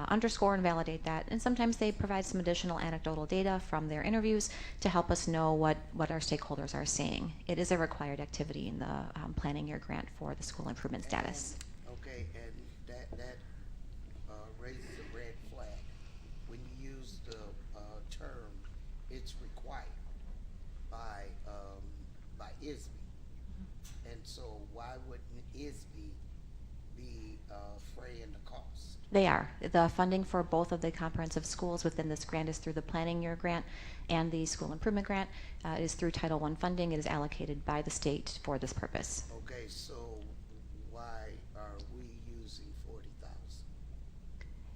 underscore and validate that. And sometimes they provide some additional anecdotal data from their interviews to help us know what our stakeholders are saying. It is a required activity in the planning year grant for the school improvement status. Okay, and that raises a red flag. When you use the term, it's required by ISB. And so why wouldn't ISB be fraying the cost? They are. The funding for both of the comprehensive schools within this grant is through the planning year grant and the school improvement grant. It is through Title I funding. It is allocated by the state for this purpose. Okay, so why are we using 40,000?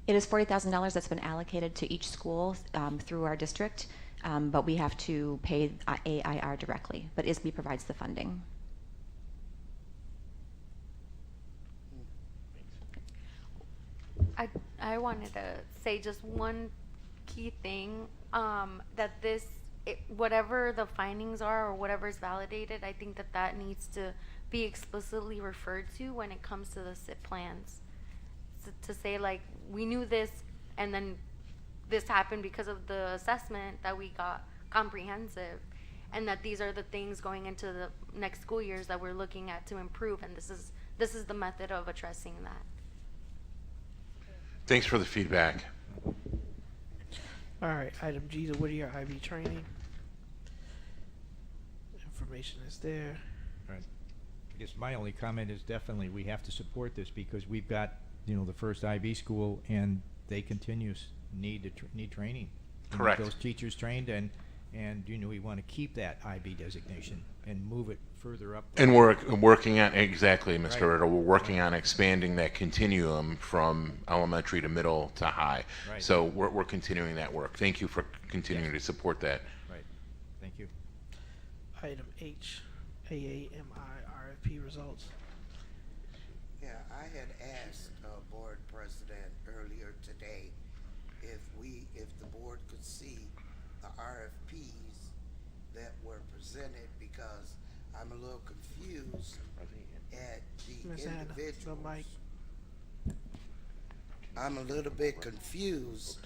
It is $40,000 that's been allocated to each school through our district, but we have to pay AIR directly. But ISB provides the funding. I wanted to say just one key thing, that whatever the findings are or whatever is validated, I think that needs to be explicitly referred to when it comes to the SIP plans. To say, like, we knew this and then this happened because of the assessment that we got comprehensive, and that these are the things going into the next school years that we're looking at to improve, and this is the method of addressing that. Thanks for the feedback. All right, item G, the Whittier IB training. Information is there. Right. I guess my only comment is definitely we have to support this because we've got, the first IB school and they need training. Correct. Those teachers trained and we want to keep that IB designation and move it further up. And we're working on, exactly, Mr. Right. Ritter, we're working on expanding that continuum from elementary to middle to high. Right. So we're continuing that work. Thank you for continuing to support that. Right. Thank you. Item H, AAMI RFP results. Yeah, I had asked board president earlier today if the board could see the RFPs that were presented, because I'm a little confused at the Ms. Anna, the individuals. mic. I'm a little bit confused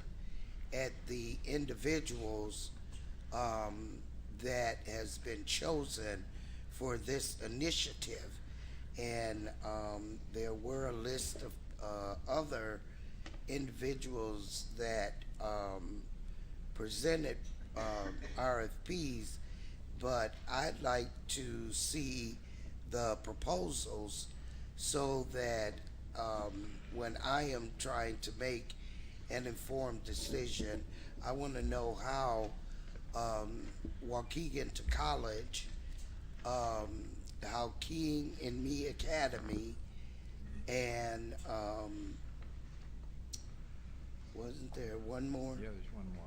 at the individuals that has been chosen for this initiative. And there were a list of presented RFPs, but I'd like to see the proposals so that when I am trying to make an informed decision, I want to know how Waukegan to College, how King and Me Academy, and wasn't there one more? Yeah, there's one more.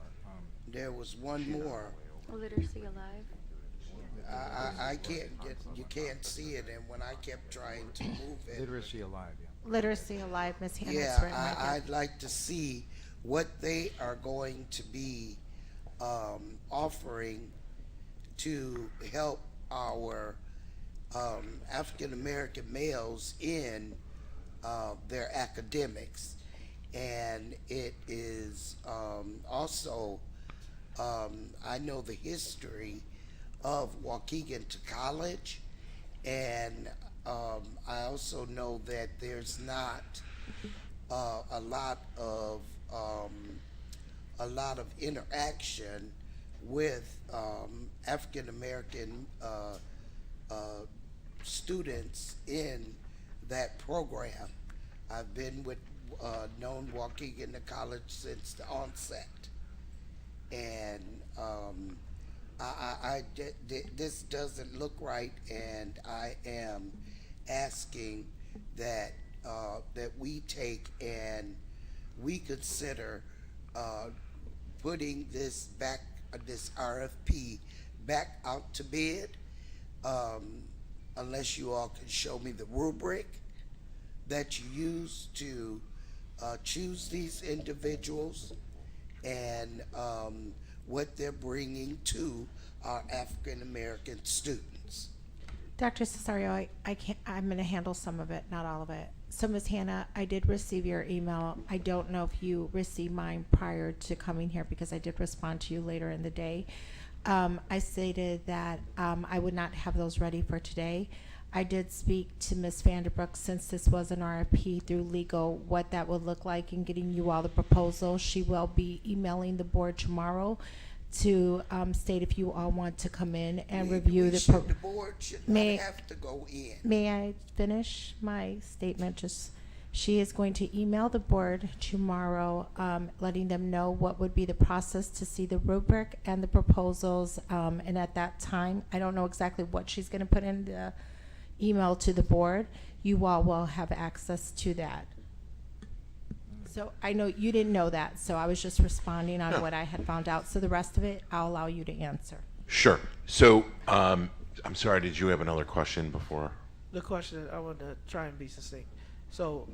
There was one more. Literacy Alive. I can't get, you can't see it, and when I kept trying to move it. Literacy Alive, yeah. Literacy Alive, Ms. Hannah. Yeah, I'd like to see what they are going to be offering to help our African American males in their academics. And it is also, I know the history of Waukegan to College, and I also know that there's not a lot of interaction with African American students in that program. I've been with known Waukegan to College since the onset, and this doesn't look right, and I am asking that that we take and we consider putting this back, this RFP back out to bid, unless you all can show me the rubric that you use to choose these individuals and what they're bringing to our African American students. Dr. Cesario, I can't, I'm going to handle some of it, not all of it. So, Ms. Hannah, I did receive your email. I don't know if you received mine prior to coming here because I did respond to you later in the day. I stated that I would not have those ready for today. I did speak to Ms. Vanderbrook, since this was an RFP through legal, what that would look like in getting you all the proposals. She will be emailing the board tomorrow to state if you all want to come in and review the board should not have to go in. May I finish my statement? Just, she is going to email the board tomorrow, letting them know what would be the process to see the rubric and the proposals, and at that time, I don't know exactly what she's going to put in the email to the board. You all will have access to that. So I know you didn't know that, so I was just responding on what I had found out. So the rest of it, I'll allow you to answer. Sure. So, I'm sorry, did you have another question before? The question, I want to try and be succinct. So,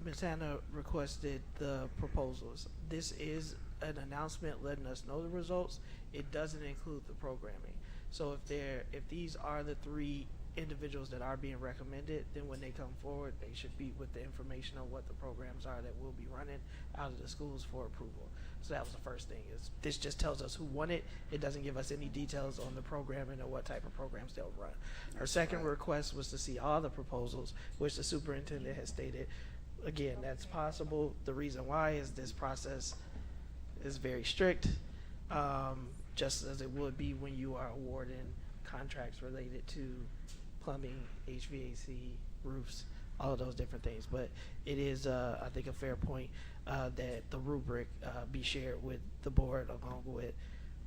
Ms. Hannah requested the proposals. This is an announcement letting us know the results. It doesn't include the programming. So if these are the three individuals that are being recommended, then when they come forward, they should be with the information on what the programs are that will be running out of the schools for approval. So that was the first thing. Is this just tells us who won it. It doesn't give us any details on the programming or what type of programs they'll run. Her second request was to see all the proposals, which the superintendent has stated. Again, that's possible. The reason why is this process is very strict, just as it would be when you are awarding contracts related to plumbing, HVAC, roofs, all of those different things. But it is, I think, a fair point that the rubric be shared with the board, along with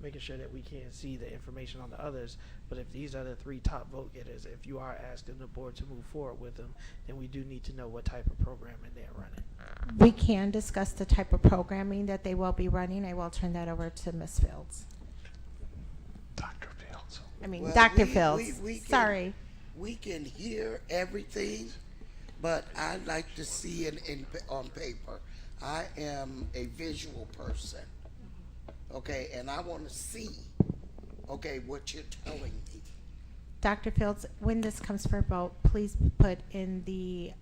making sure that we can see the information on the others. But if these are the three top vote getters, if you are asking the board to move forward with them, then we do need to know what type of programming they're running. We can discuss the type of programming that they will be running. I will turn that over to Ms. Fields. Dr. Fields. I mean, Well, Dr. we Fields. can- Sorry. We can hear everything, but I'd like to see it on paper. I am a visual person, okay, and I want to see, okay, what you're telling me. Dr. Fields, when this comes for a vote, please put in the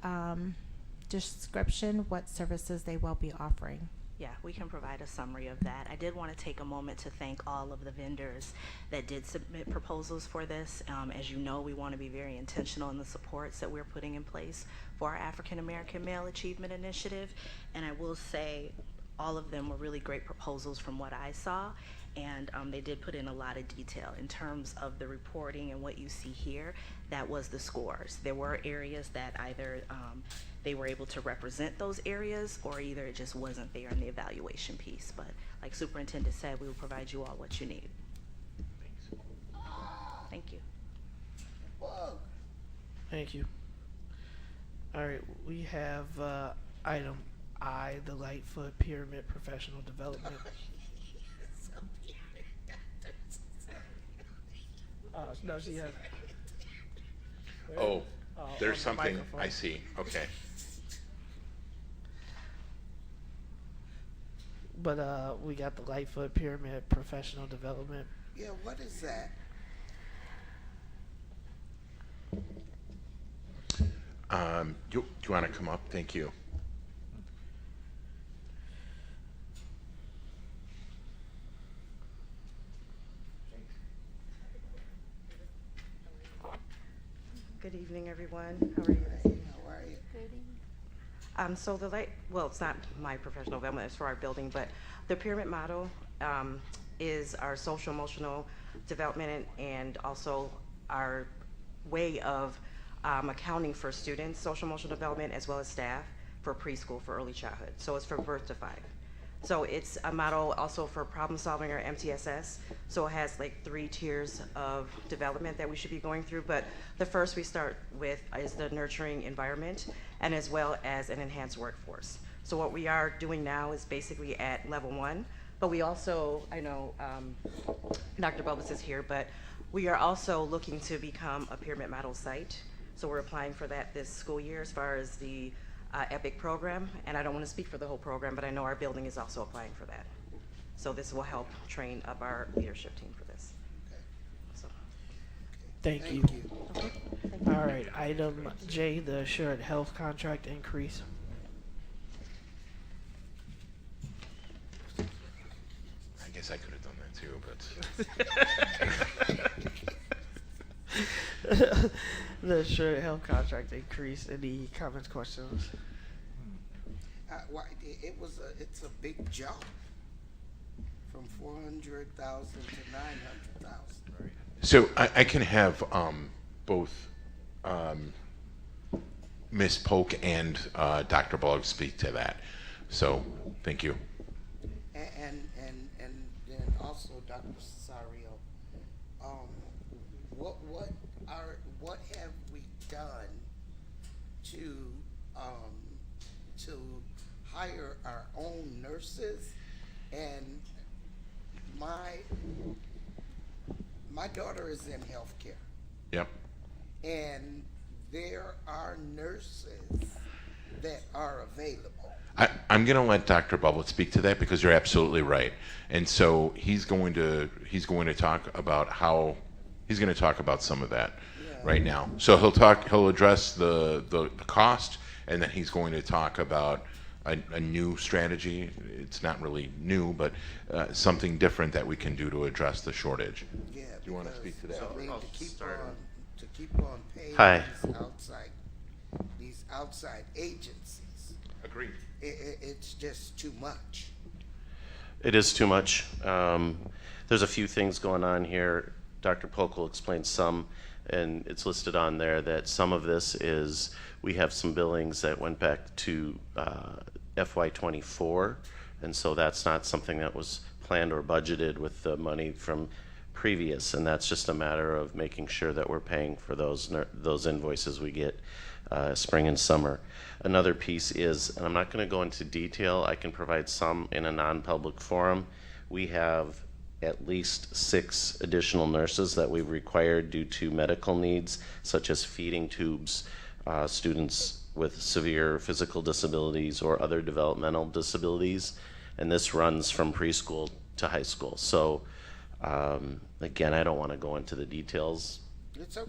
description what services they will be offering. Yeah, we can provide a summary of that. I did want to take a moment to thank all of the vendors that did submit proposals for this. As you know, we want to be very intentional in the supports that we're putting in place for our African American Male Achievement Initiative. And I will say, all of them were really great proposals from what I saw, and they did put in a lot of detail in terms of the reporting, and what you see here, that was the scores. There were areas that either they were able to represent those areas, or either it just wasn't there in the evaluation piece. But like Superintendent said, we will provide you all what you need. Thank you. Thank you. All right, we have item I, the Lightfoot Pyramid Professional Development. No, she has. Oh, there's on the something, microphone. I see, okay. But we got the Lightfoot Pyramid Professional Development. Yeah, what is that? Do you want to come up? Thank you. Good evening, everyone. How are you? How are you? So well, it's not my professional development, it's for our building, but the pyramid model is our social emotional development and also our way of accounting for students' social emotional development as well as staff for preschool, for early childhood. So it's from birth to 5. So it's a model also for problem solving, or MTSS. So it has like 3 tiers of development that we should be going through. But the first we start with is the nurturing environment, and as well as an enhanced workforce. So what we are doing now is basically at level 1, but we also, I know Dr. Bubbles is here, but we are also looking to become a pyramid model site. So we're applying for that this school year as far as the EPIC program, and I don't want to speak for the whole program, but I know our building is also applying for that. So this will help train up our leadership team for this. So. Thank you. Okay. All right, item J, the Assured Health Contract Increase. I guess I could have done that too, but. The Assured Health Contract Increase. Any comments, questions? It's a big jump from 400,000 to 900,000. Right. So I can have both Ms. Polk and Dr. Bullock speak to that. So thank you. And then also Dr. Cesario, what have we done to hire our own nurses? And my daughter is in healthcare. Yep. And there are nurses that are available. I'm going to let Dr. Bubble speak to that, because you're absolutely right. And so he's going to talk about some of that right now. So he'll address the cost, and then he's going to talk about a new strategy. It's not really new, but something different that we can do to address the shortage. Yeah. Do you want to speak to that? I mean, to keep on paying Hi. these outside agencies. Agreed. It's just too much. It is too much. There's a few things going on here. Dr. Polk will explain some, and it's listed on there that some of this is, we have some billings that went back to FY24, and so that's not something that was planned or budgeted with the money from previous, and that's just a matter of making sure that we're paying for those invoices we get spring and summer. Another piece is, and I'm not going to go into detail, I can provide some in a non-public forum. We have at least 6 additional nurses that we've required due to medical needs, such as feeding tubes, students with severe physical disabilities or other developmental disabilities, and this runs from preschool to high school. So again, I don't want to go into the details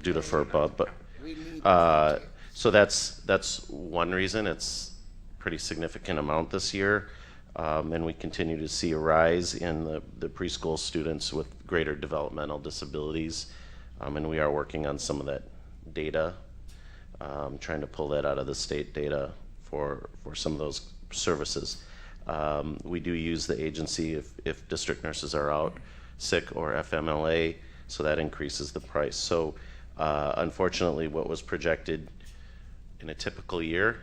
due to FERPA, but so that's one reason. It's a pretty significant amount this year. And we continue to see a rise in the preschool students with greater developmental disabilities. And we are working on some of that data, trying to pull that out of the state data for some of those services. We do use the agency if district nurses are out sick or FMLA, so that increases the price. So unfortunately, what was projected in a typical year,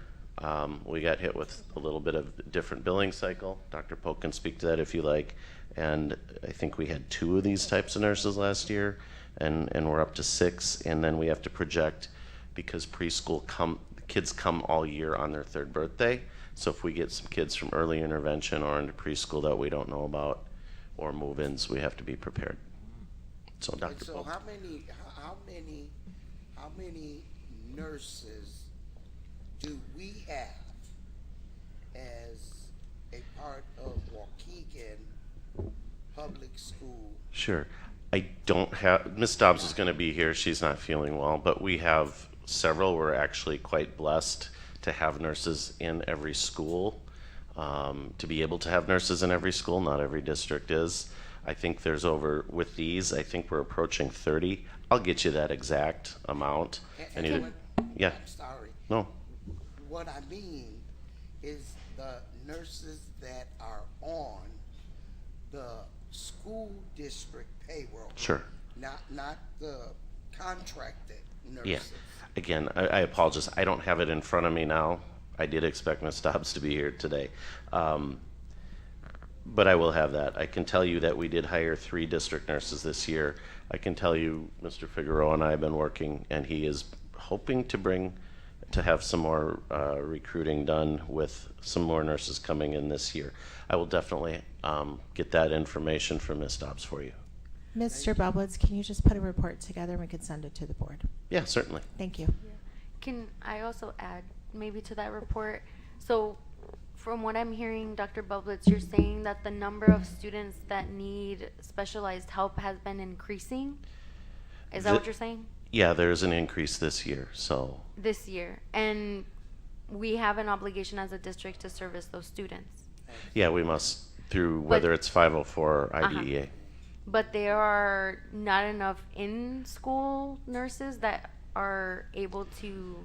we got hit with a little bit of different billing cycle. Dr. Polk can speak to that if you like. And I think we had 2 of these types of nurses last year, and we're up to 6. And then we have to project, because preschool kids come all year on their 3rd birthday. So if we get some kids from early intervention or into preschool that we don't know about, or move-ins, we have to be prepared. So Dr. So Polk. how many nurses do we have as a part of Waukegan Public School? Sure. I don't have, Ms. Dobbs is going to be here. She's not feeling well, but we have several. We're actually quite blessed to have nurses in every school, to be able to have nurses in every school. Not every district is. I think there's with these, I think we're approaching 30. I'll get you that exact amount. Yeah. I'm sorry. No. What I mean is the nurses that are on the school district payroll. Sure. Not the contracted nurses. Yeah. Again, I apologize. I don't have it in front of me now. I did expect Ms. Dobbs to be here today. But I will have that. I can tell you that we did hire 3 district nurses this year. I can tell you Mr. Figueroa and I have been working, and he is hoping to have some more recruiting done with some more nurses coming in this year. I will definitely get that information from Ms. Dobbs for you. Mr. Bublitz, can you just put a report together and we can send it to the board? Yeah, certainly. Thank you. Can I also add maybe to that report? So from what I'm hearing, Dr. Bublitz, you're saying that the number of students that need specialized help has been increasing? Is that what you're saying? Yeah, there's an increase this year, so. This year. And we have an obligation as a district to service those students. Yeah, we must, through whether it's 504 or IDEA. But there are not enough in-school nurses that are able to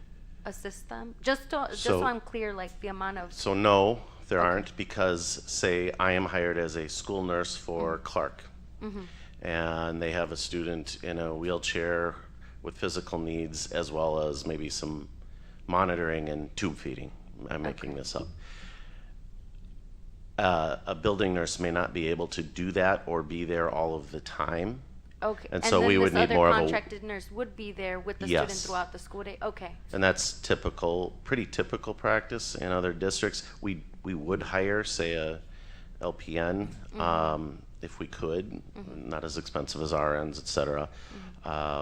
assist them? Just so I'm clear, like the amount of... So no, there aren't, because say I am hired as a school nurse for Clark, and they have a student in a wheelchair with physical needs, as well as maybe some monitoring and tube feeding. I'm making this up. A building nurse may not be able to do that or be there all of the time. Okay. And so we would need more of a contracted nurse would be there with the student throughout the school day. Okay. And that's pretty typical practice in other districts. We would hire, say, a LPN if we could, not as expensive as RNs, et cetera,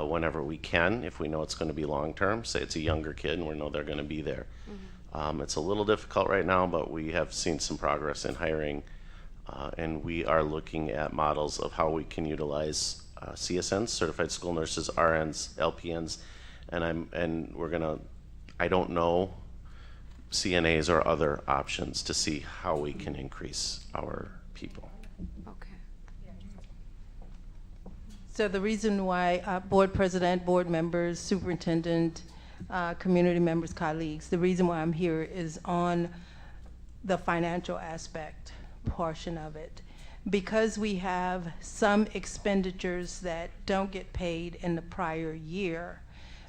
whenever we can, if we know it's going to be long term. Say it's a younger kid and we know they're going to be there. It's a little difficult right now, but we have seen some progress in hiring, and we are looking at models of how we can utilize CSNs, certified school nurses, RNs, LPNs, and I don't know, CNAs or other options to see how we can increase our people. Okay. So the reason why board president, board members, superintendent, community members, colleagues, the reason why I'm here is on the financial aspect portion of it. Because we have some expenditures that don't get paid in the prior year,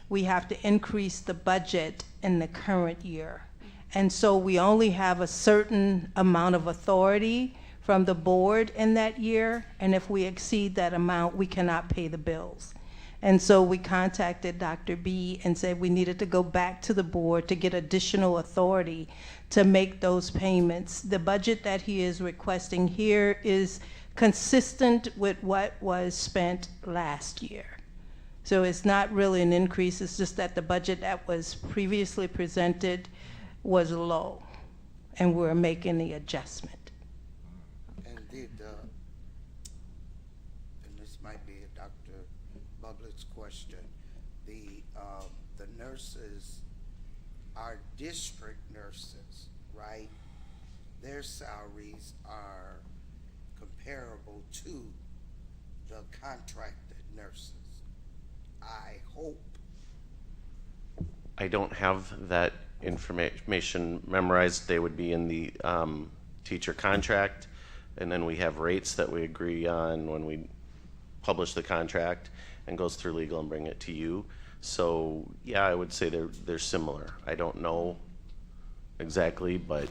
we have to increase the budget in the current year. And so we only have a certain amount of authority from the board in that year, and if we exceed that amount, we cannot pay the bills. And so we contacted Dr. B and said we needed to go back to the board to get additional authority to make those payments. The budget that he is requesting here is consistent with what was spent last year. So it's not really an increase, it's just that the budget that was previously presented was low, and we're making the adjustment. And this might be a Dr. Bublitz question, the nurses are district nurses, right? Their salaries are comparable to the contracted nurses. I hope. I don't have that information memorized. They would be in the teacher contract, and then we have rates that we agree on when we publish the contract, and goes through legal and bring it to you. So yeah, I would say they're similar. I don't know exactly, but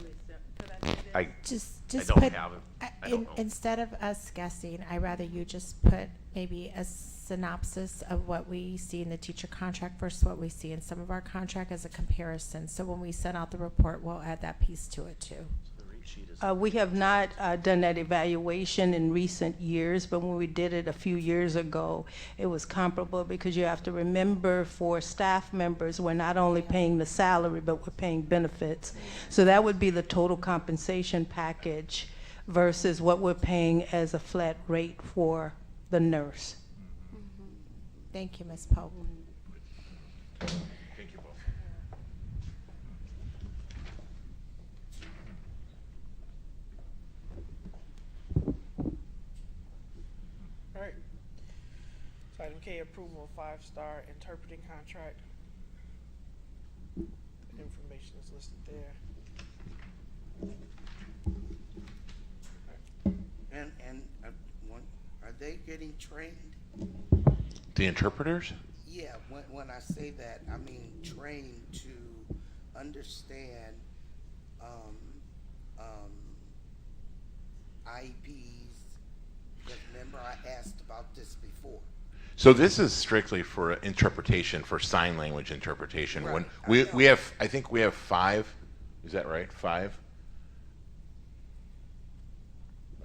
I Just don't put, have it. I don't know. instead of us guessing, I'd rather you just put maybe a synopsis of what we see in the teacher contract versus what we see in some of our contract as a comparison. So when we send out the report, we'll add that piece to it too. We have not done that evaluation in recent years, but when we did it a few years ago, it was comparable, because you have to remember, for staff members, we're not only paying the salary, but we're paying benefits. So that would be the total compensation package versus what we're paying as a flat rate for the nurse. Thank you, Ms. Pope. Thank you both. All right. So item K, approval of 5-star interpreting contract. The information is listed there. And are they getting trained? The interpreters? Yeah, when I say that, I mean trained to understand IEPs. Because remember, I asked about this before. So this is strictly for interpretation, for sign language interpretation. Right. When we have, I think we have 5. Is that right? 5?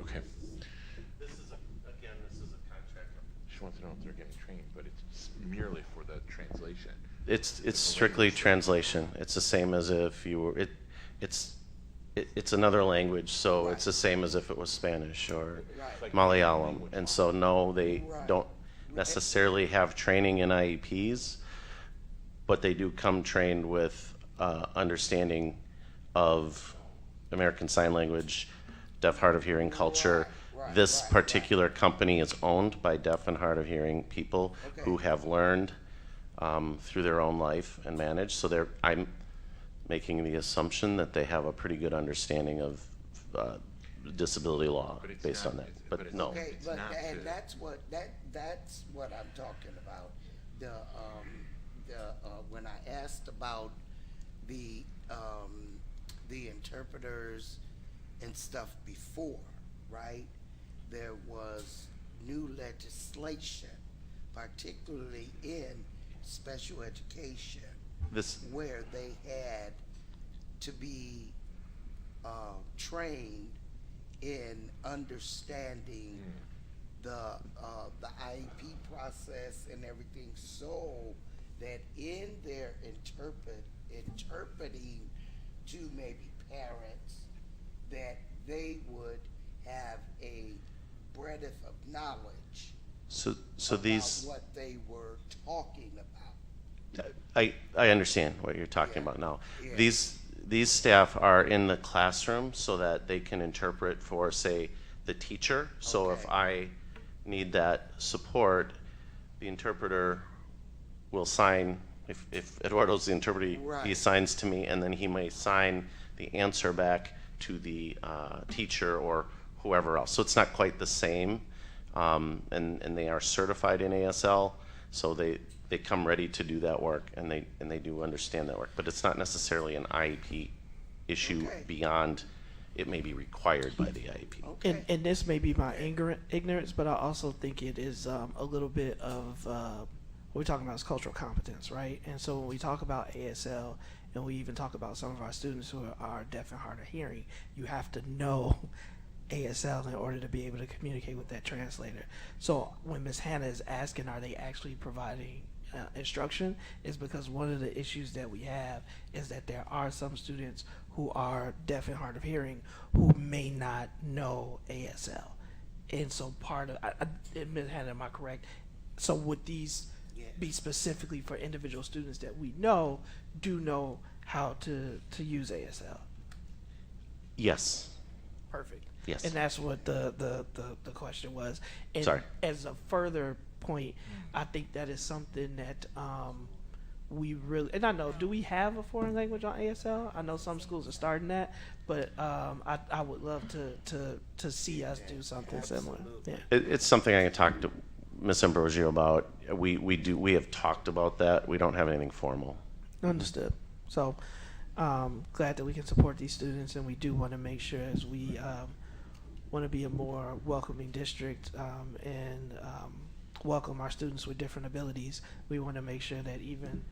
Okay. This is a contract. She wants to know if they're getting trained, but it's merely for the translation. It's strictly translation. It's the same as if you were, it's another language, so it's the same as if it was Spanish or Malayalam. And so no, they don't necessarily have training in IEPs, but they do come trained with understanding of American Sign Language, deaf, hard of hearing culture. This particular company is owned by deaf and hard of hearing people who have learned through their own life and managed. So I'm making the assumption that they have a pretty good understanding of disability law based on that. But no. Okay, and that's what I'm talking about. When I asked about the interpreters and stuff before, right? There was new legislation, particularly in special education, where they had to be trained in understanding the IEP process and everything, so that in their interpreting to maybe parents, that they would have a breadth of knowledge So about these, what they were talking about. I understand what you're talking about now. Yeah. These staff are in the classroom so that they can interpret for, say, the teacher. So if I need that support, the interpreter will sign. If Eduardo's the interpreter, he signs to me, and then he may sign the answer back to the teacher or whoever else. So it's not quite the same, and they are certified in ASL, so they come ready to do that work, and they do understand that work. But it's not necessarily an IEP issue beyond it may be required by the IEP. And this may be my ignorance, but I also think it is a little bit of what we're talking about is cultural competence, right? And so when we talk about ASL, and we even talk about some of our students who are deaf and hard of hearing, you have to know ASL in order to be able to communicate with that translator. So when Ms. Hannah is asking, are they actually providing instruction, is because one of the issues that we have is that there are some students who are deaf and hard of hearing who may not know ASL. And so part of, Ms. Hannah, am I correct? So would these be specifically for individual students that we know do know how to use ASL? Yes. Perfect. Yes. And that's what the question was. And Sorry. as a further point, I think that is something that we really, and I know, do we have a foreign language on ASL? I know some schools are starting that, but I would love to see us do something similar. Yeah. It's something I can talk to Ms. Ambrosio about. We have talked about that. We don't have anything formal. Understood. So glad that we can support these students, and we do want to make sure, as we want to be a more welcoming district and welcome our students with different abilities, we want to make sure that even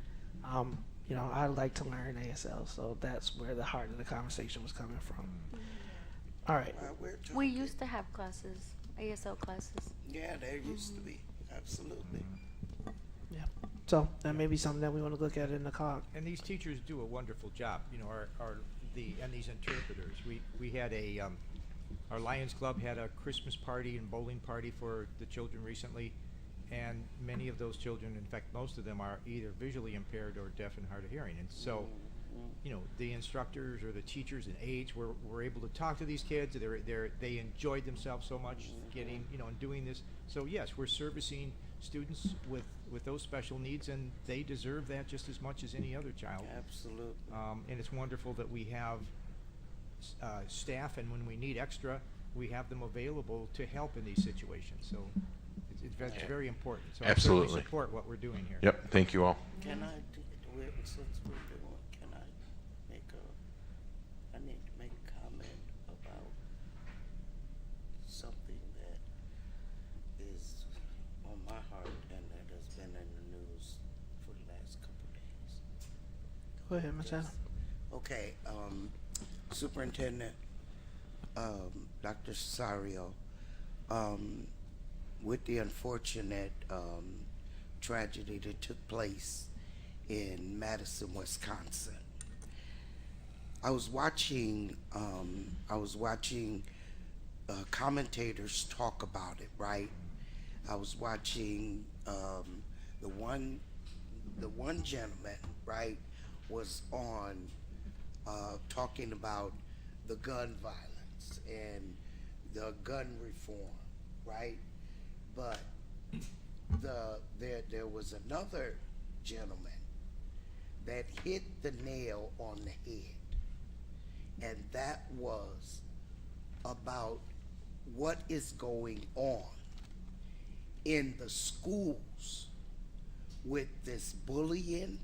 you know, I like to learn ASL, so that's where the heart of the conversation was coming from. All right. We used to have classes, ASL classes. Yeah, there used to be. Absolutely. Yeah. So that may be something that we want to look at in the COG. And these teachers do a wonderful job, you know, and these interpreters. We had our Lions Club had a Christmas party and bowling party for the children recently, and many of those children, in fact most of them, are either visually impaired or deaf and hard of hearing. And so, you know, the instructors or the teachers and aides were able to talk to these kids. They enjoyed themselves so much getting, you know, and doing this. So yes, we're servicing students with those special needs, and they deserve that just as much as any other child. Absolutely. And it's wonderful that we have staff, and when we need extra, we have them available to help in these situations. So it's very important. So I Absolutely. certainly support what we're doing here. Yep. Thank you all. Can I, since we're doing, can I I need to make a comment about something that is on my heart and that has been in the news for the last couple of days. Go ahead, Ms. Hannah. Okay, Superintendent, Dr. Cesario, with the unfortunate tragedy that took place in Madison, Wisconsin, I was watching commentators talk about it, right? I was watching the one gentleman, right, was on talking about the gun violence and the gun reform, right? But there was another gentleman that hit the nail on the head, and that was about what is going on in the schools with this bullying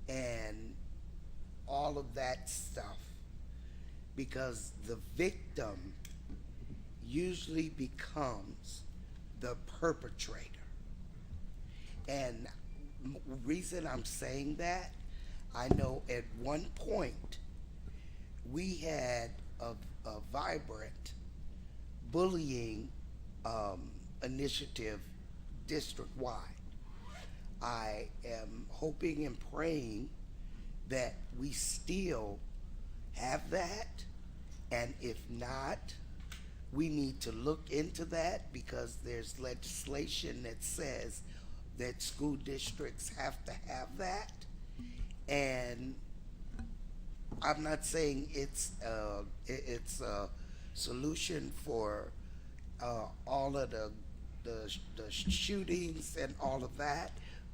and all of that stuff, because the victim usually becomes the perpetrator. And reason I'm saying that, I know at one point we had a vibrant bullying initiative district-wide. I am hoping and praying that we still have that, and if not, we need to look into that, because there's legislation that says that school districts have to have that. And I'm not saying it's a solution for all of the shootings and all of that,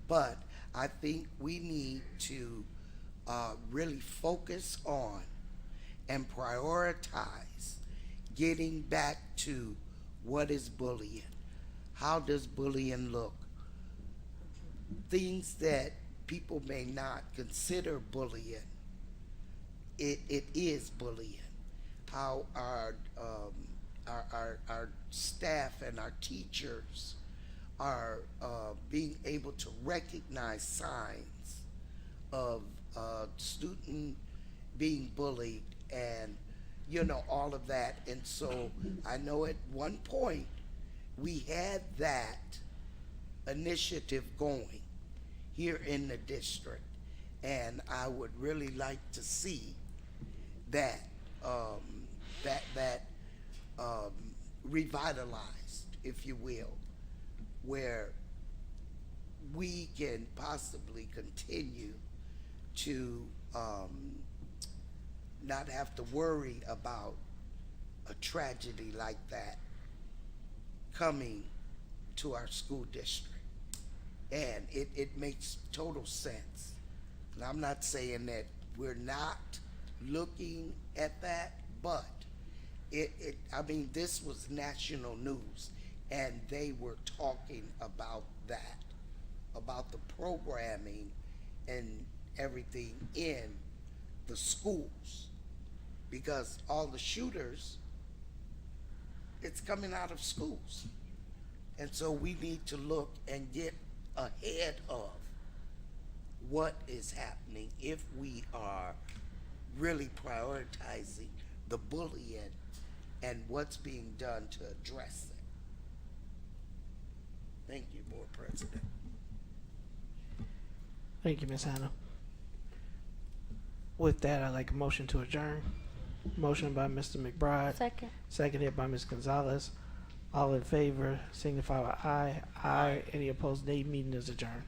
but I think we need to really focus on and prioritize getting back to what is bullying. How does bullying look? Things that people may not consider bullying, it is bullying. How our staff and our teachers are being able to recognize signs of student being bullied, and you know, all of that. And so I know at one point we had that initiative going here in the district, and I would really like to see that revitalized, if you will, where we can possibly continue to not have to worry about a tragedy like that coming to our school district. And it makes total sense. And I'm not saying that we're not looking at that, but I mean, this was national news, and they were talking about that, about the programming and everything in the schools, because all the shooters, it's coming out of schools. And so we need to look and get ahead of what is happening if we are really prioritizing the bullying and what's being done to address it. Thank you, Board President. Thank you, Ms. Hannah. With that, I'd like a motion to adjourn. Motion by Mr. McBride. Second. Seconded by Ms. Gonzalez. All in favor signify by aye. Aye. Any opposed, nay. Meeting is adjourned.